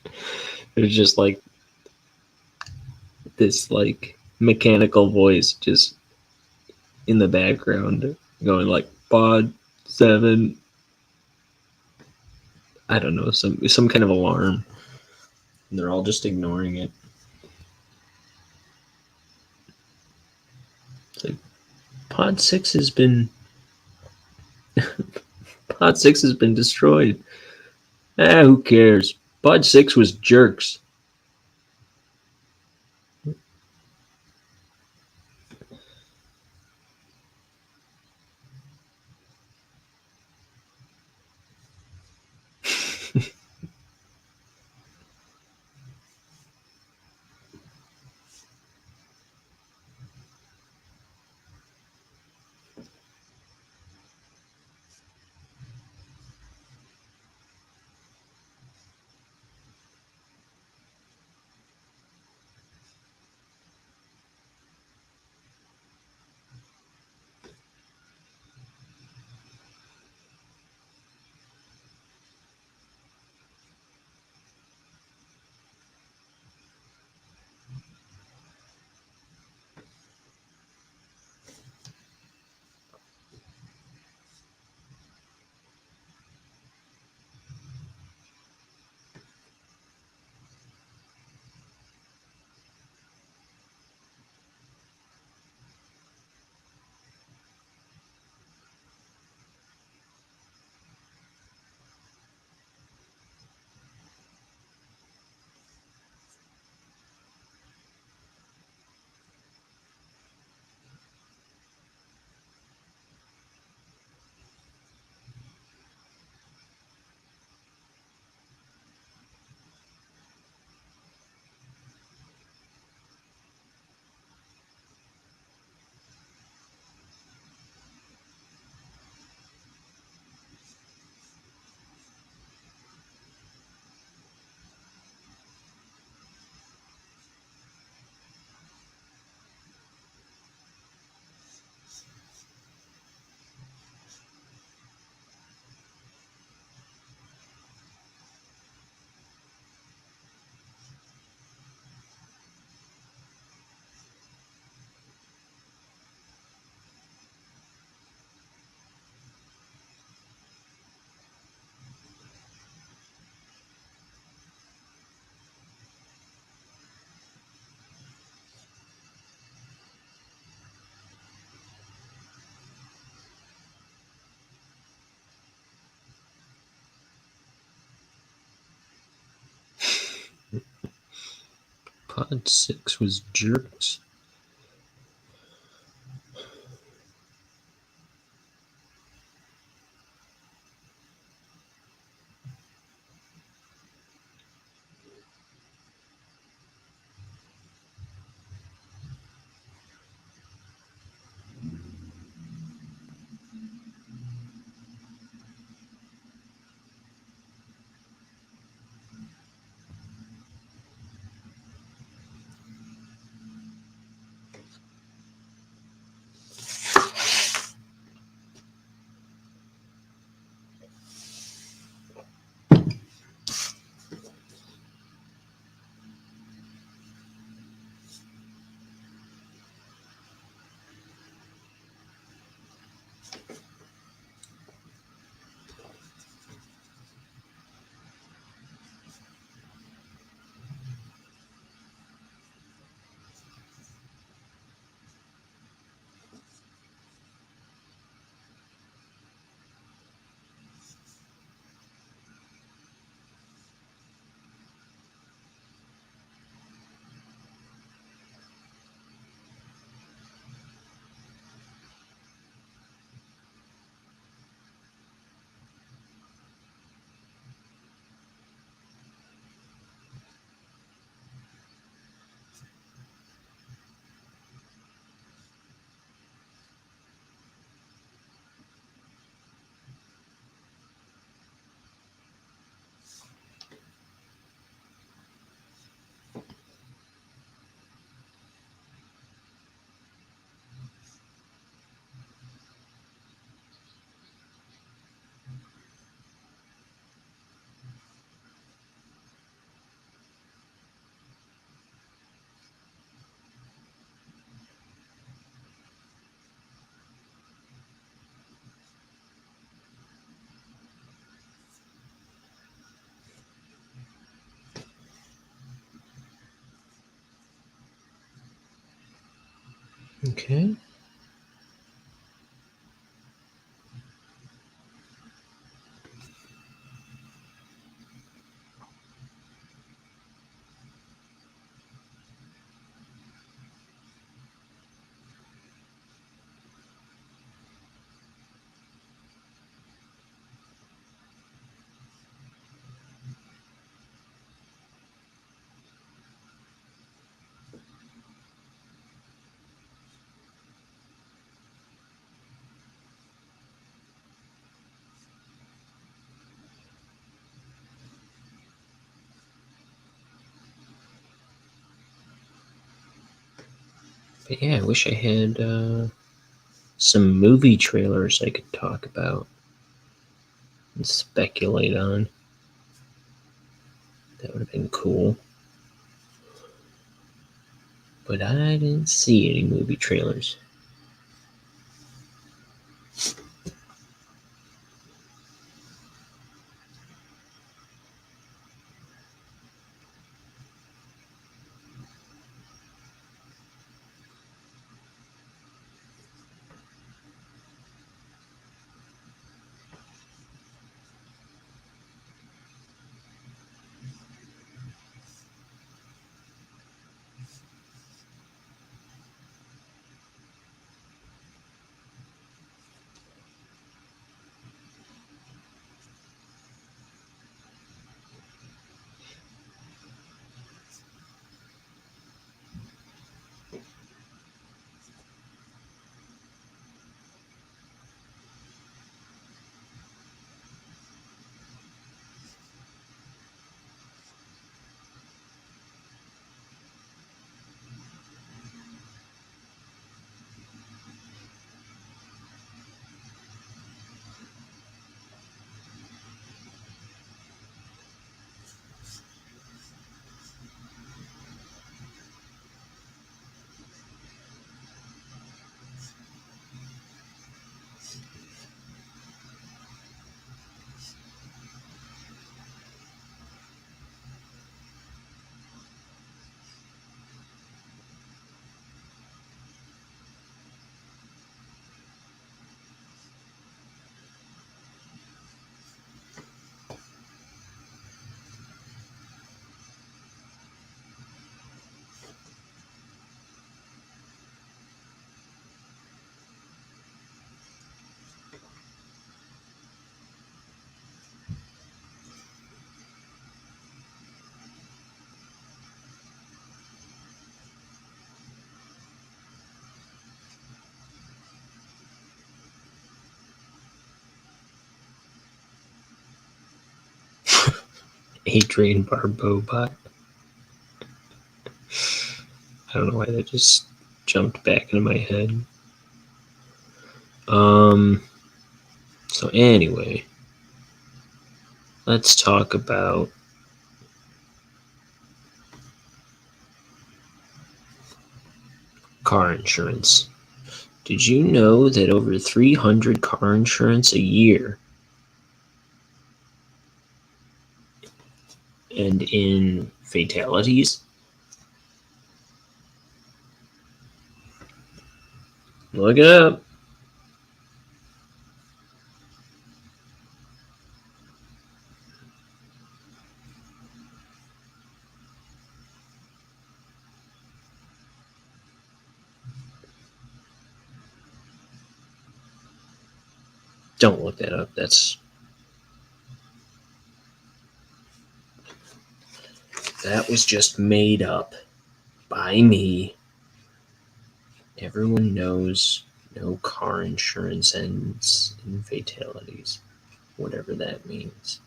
It was just like this like mechanical voice just in the background going like Pod 7. I don't know, some kind of alarm. And they're all just ignoring it. It's like Pod 6 has been Pod 6 has been destroyed. Who cares? Pod 6 was jerks. Pod 6 was jerks. Okay. But yeah, I wish I had some movie trailers I could talk about and speculate on. That would have been cool. But I didn't see any movie trailers. Adrian Barbeau. I don't know why that just jumped back into my head. So anyway, let's talk about car insurance. Did you know that over 300 car insurance a year end in fatalities? Look it up. Don't look that up. That was just made up by me. Everyone knows no car insurance ends in fatalities, whatever that means.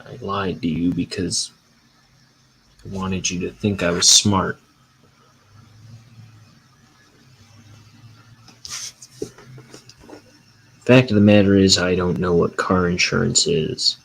I lied to you because I wanted you to think I was smart. Fact of the matter is, I don't know what car insurance is.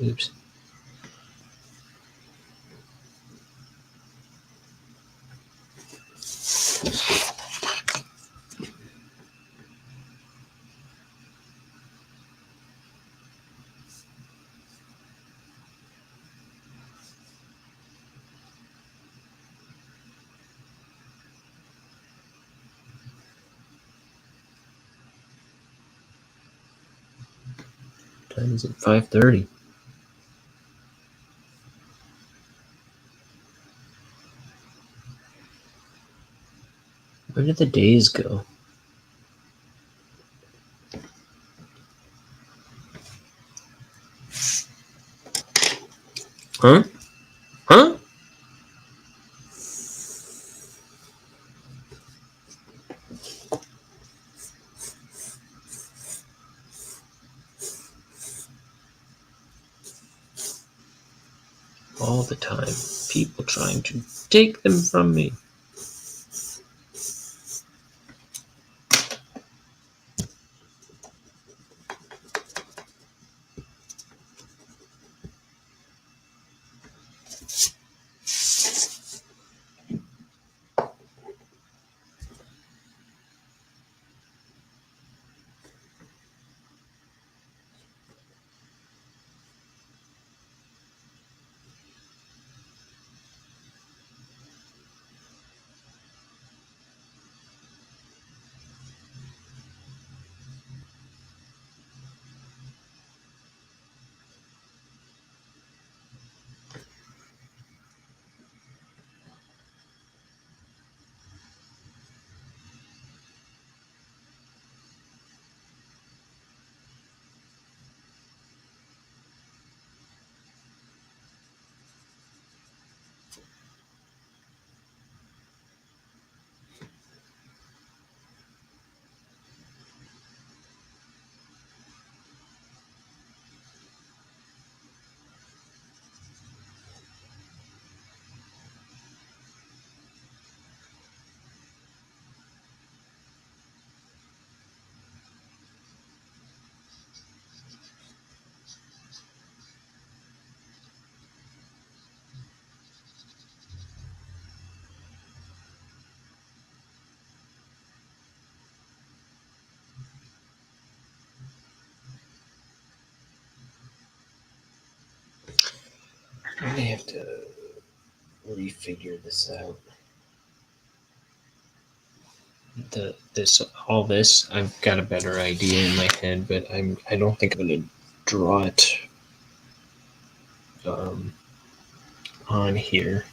Oops. Time is at 5:30. Where did the days go? Huh? Huh? All the time, people trying to take them from me. I may have to refigure this out. All this, I've got a better idea in my head, but I don't think I'm gonna draw it on here.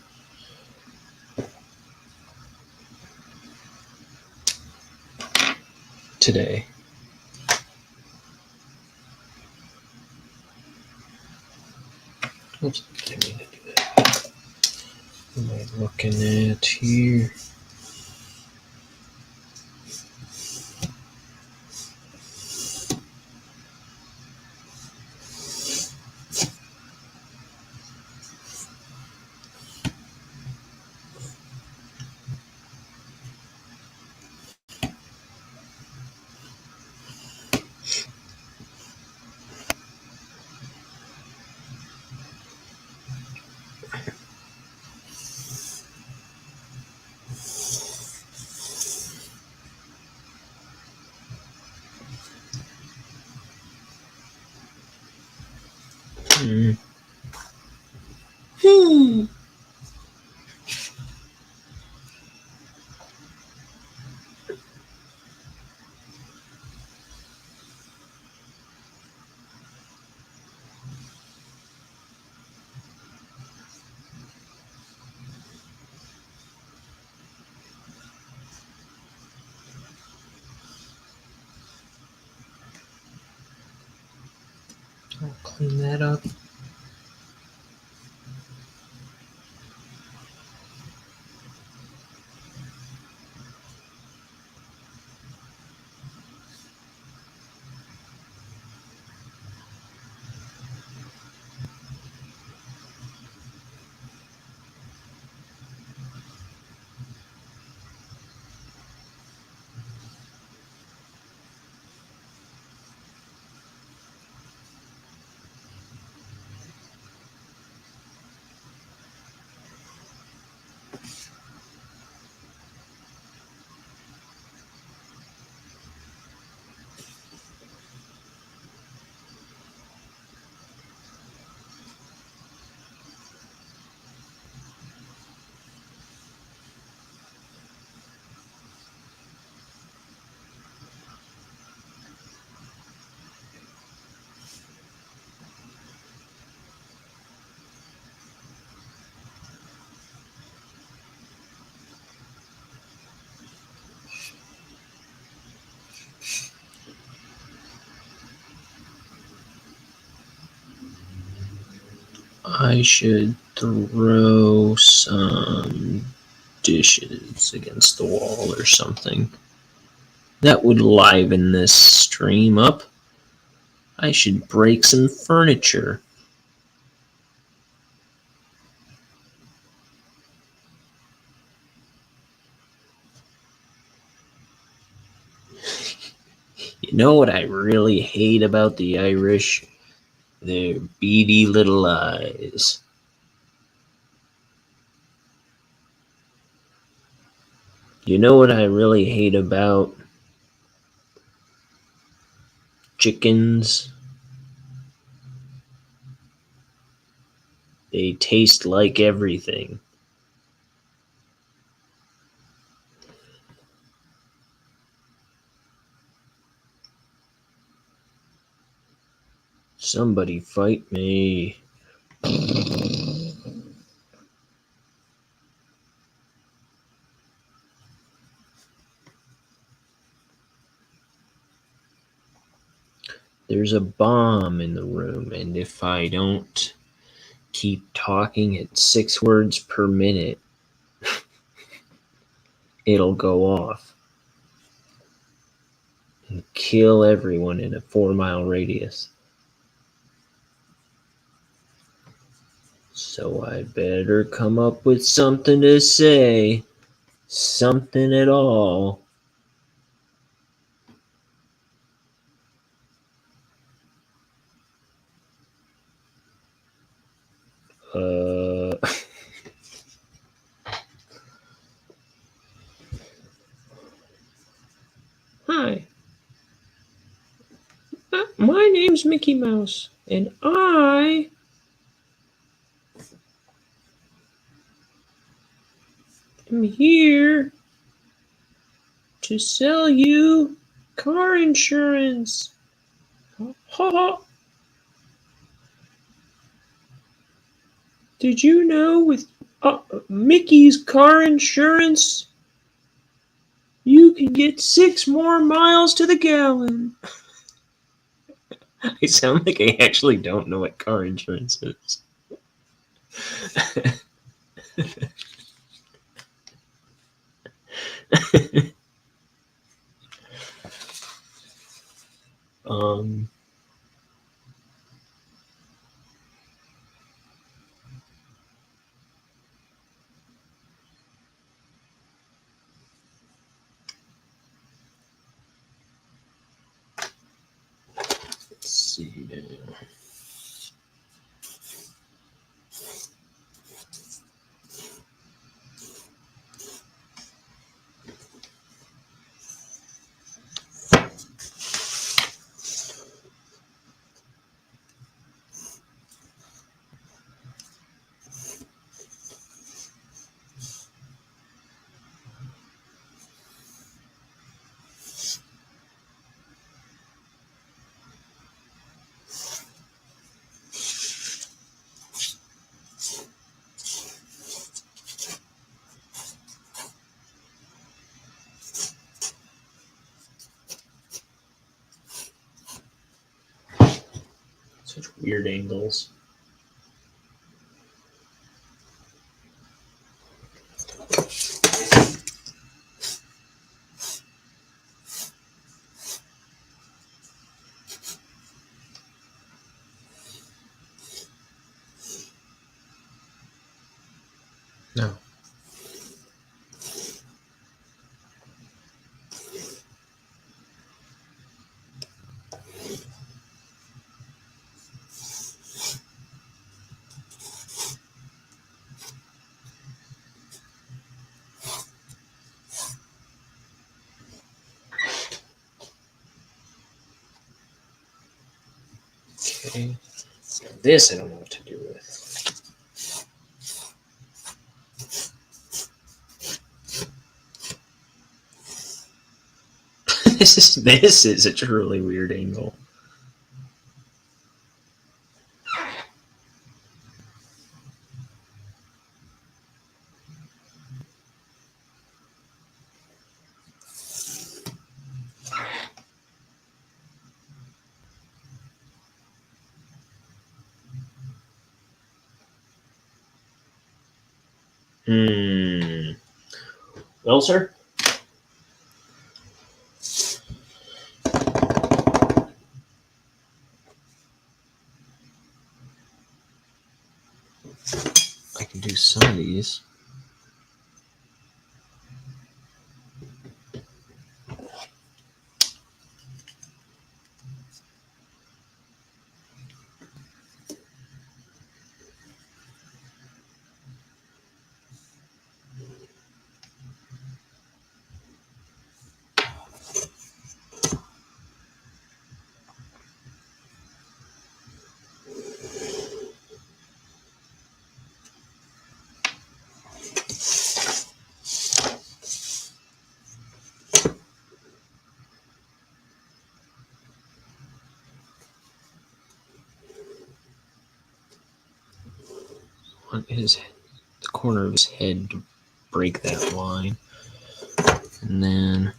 Today. Oops, I didn't mean to do that. What am I looking at here? clean that up. I should throw some dishes against the wall or something. That would liven this stream up. I should break some furniture. You know what I really hate about the Irish? Their beady little eyes. You know what I really hate about chickens? They taste like everything. Somebody fight me. There's a bomb in the room, and if I don't keep talking at 6 words per minute, it'll go off and kill everyone in a 4-mile radius. So I better come up with something to say. Something at all. Hi. My name's Mickey Mouse, and I am here to sell you car insurance. Ha ha. Did you know with Mickey's car insurance, you can get 6 more miles to the gallon? I sound like I actually don't know what car insurance is. Let's see now. weird angles. No. Okay. This I don't know what to do with. This is a truly weird angle. Well, sir? I can do some of these. On the corner of his head to break that line. And then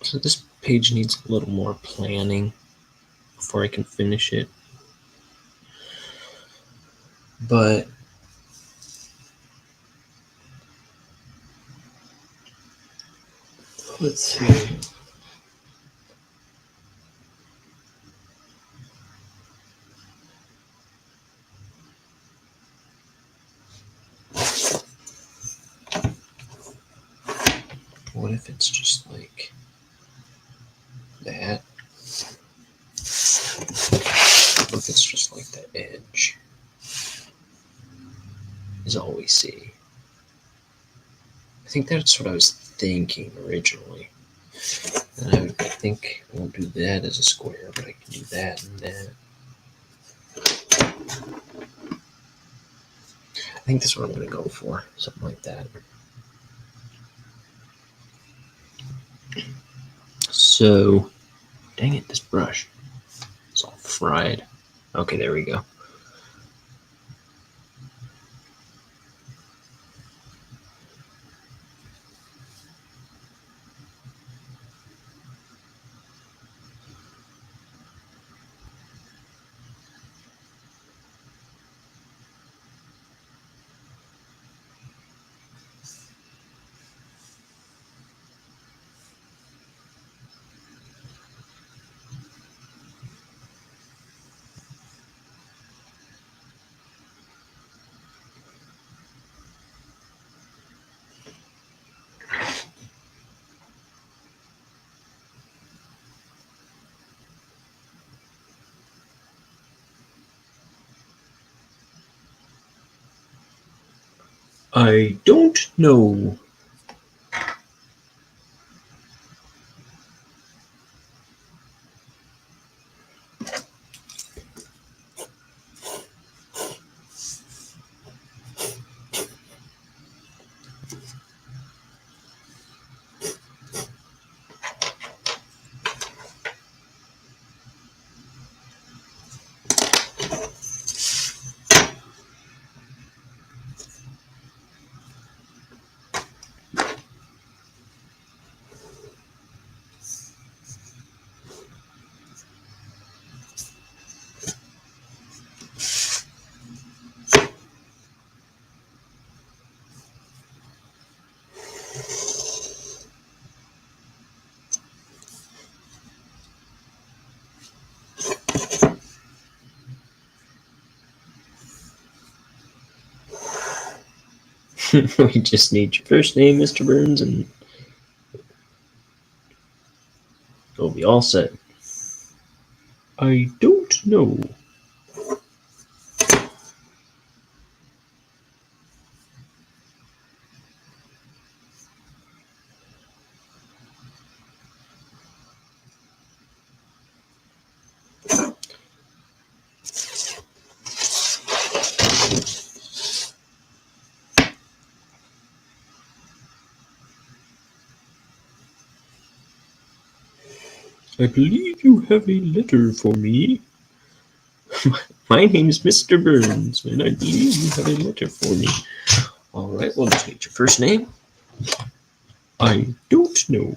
so this page needs a little more planning before I can finish it. But let's see. What if it's just like that? What if it's just like the edge is all we see? I think that's what I was thinking originally. And I think I won't do that as a square, but I can do that and that. I think that's what I'm going to go for, something like that. So, dang it, this brush is all fried. Okay, there we go. I don't know. We just need your first name, Mr. Burns, and it'll be all set. I don't know. I believe you have a letter for me. My name is Mr. Burns, and I believe you have a letter for me. All right, we'll just need your first name. I don't know.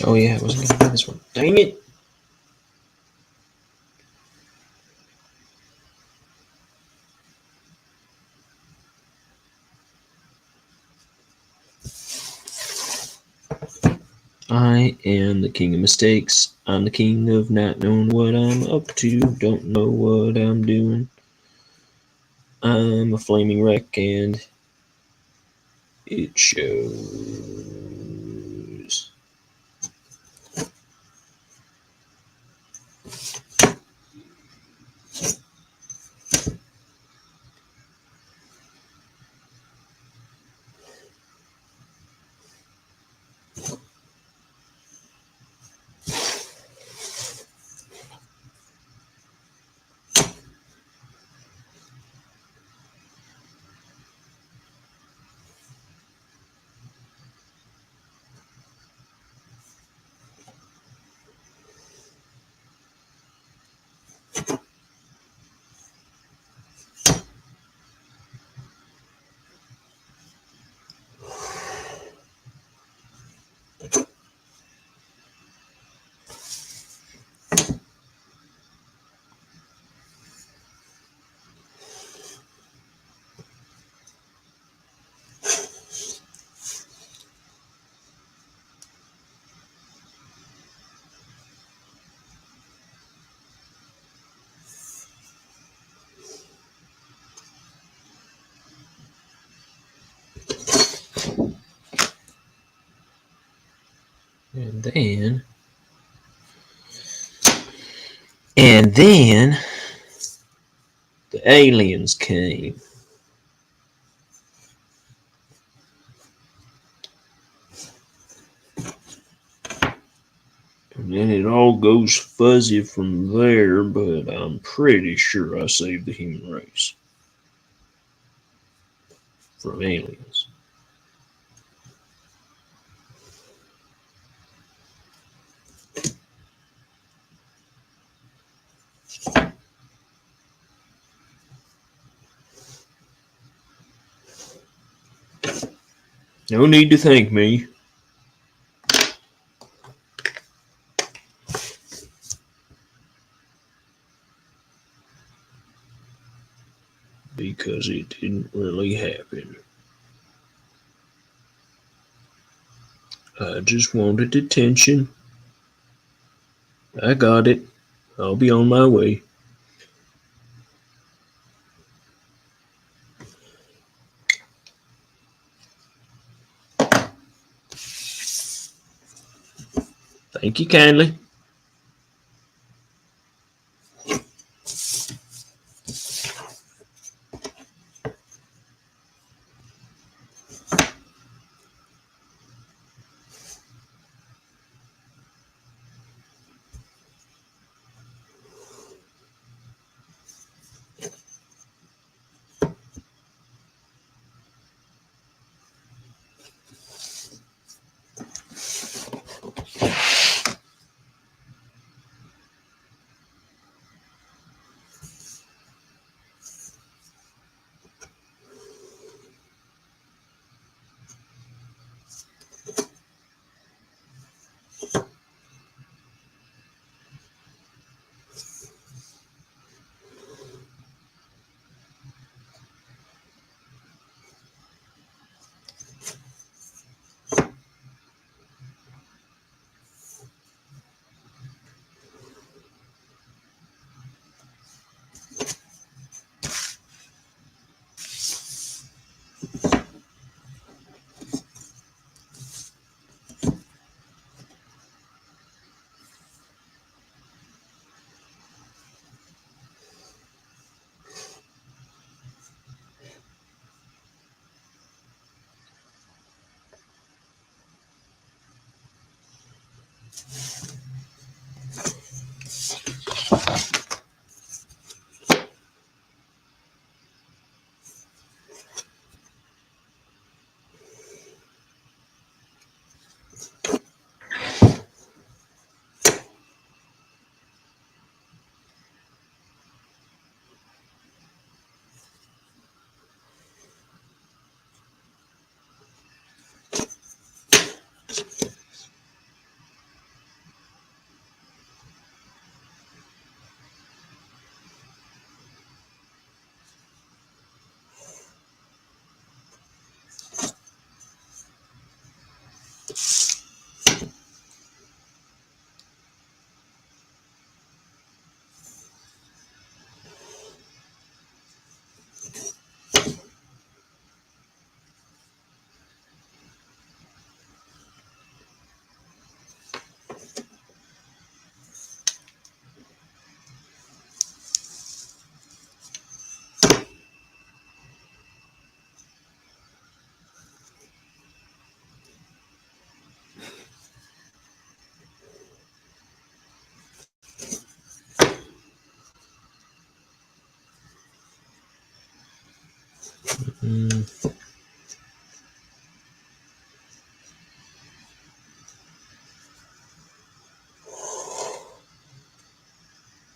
Oh yeah, I wasn't gonna do this one. Dang it! I am the king of mistakes. I'm the king of not knowing what I'm up to. Don't know what I'm doing. I'm a flaming wreck and it shows. And then the aliens came. And then it all goes fuzzy from there, but I'm pretty sure I saved the human race from aliens. No need to thank me. Because it didn't really happen. I just wanted attention. I got it. I'll be on my way. Thank you kindly.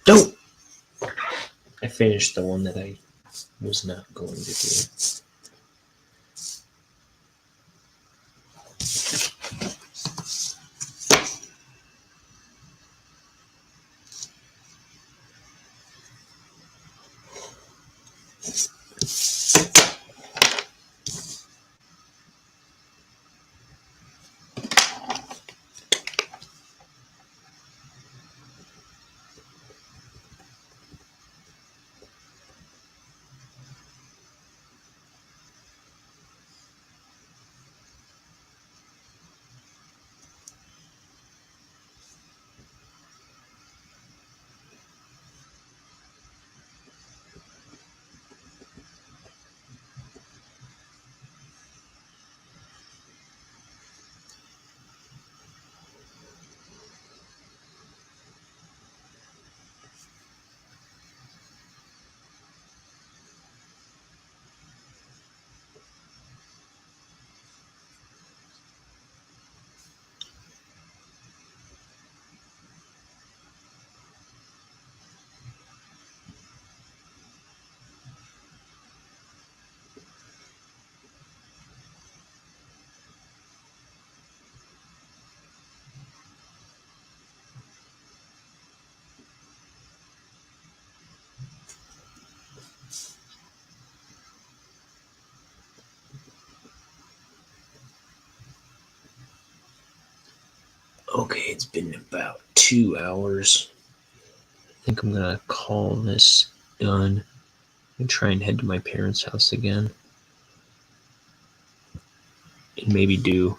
Don't! I finished the one that I was not going to do. Okay, it's been about 2 hours. I think I'm gonna call this done and try and head to my parents' house again. And maybe do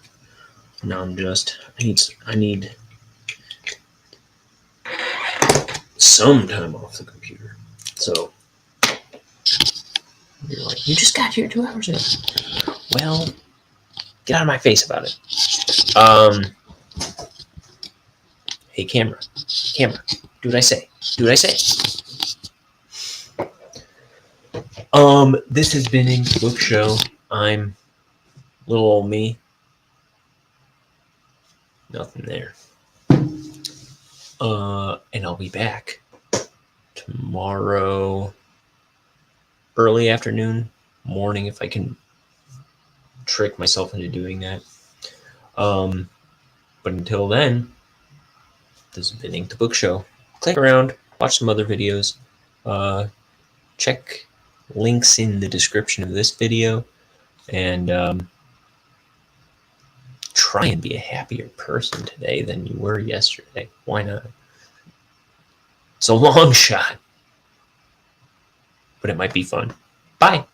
non-just. I need some time off the computer. So you're like, you just got here 2 hours ago. Well, get out of my face about it. Hey, camera, do what I say. Do what I say. This has been Ink's Book Show. I'm little old me. Nothing there. And I'll be back tomorrow, early afternoon, morning, if I can trick myself into doing that. But until then, this has been Ink the Book Show. Click around, watch some other videos, check links in the description of this video, and try and be a happier person today than you were yesterday. Why not? It's a long shot, but it might be fun. Bye.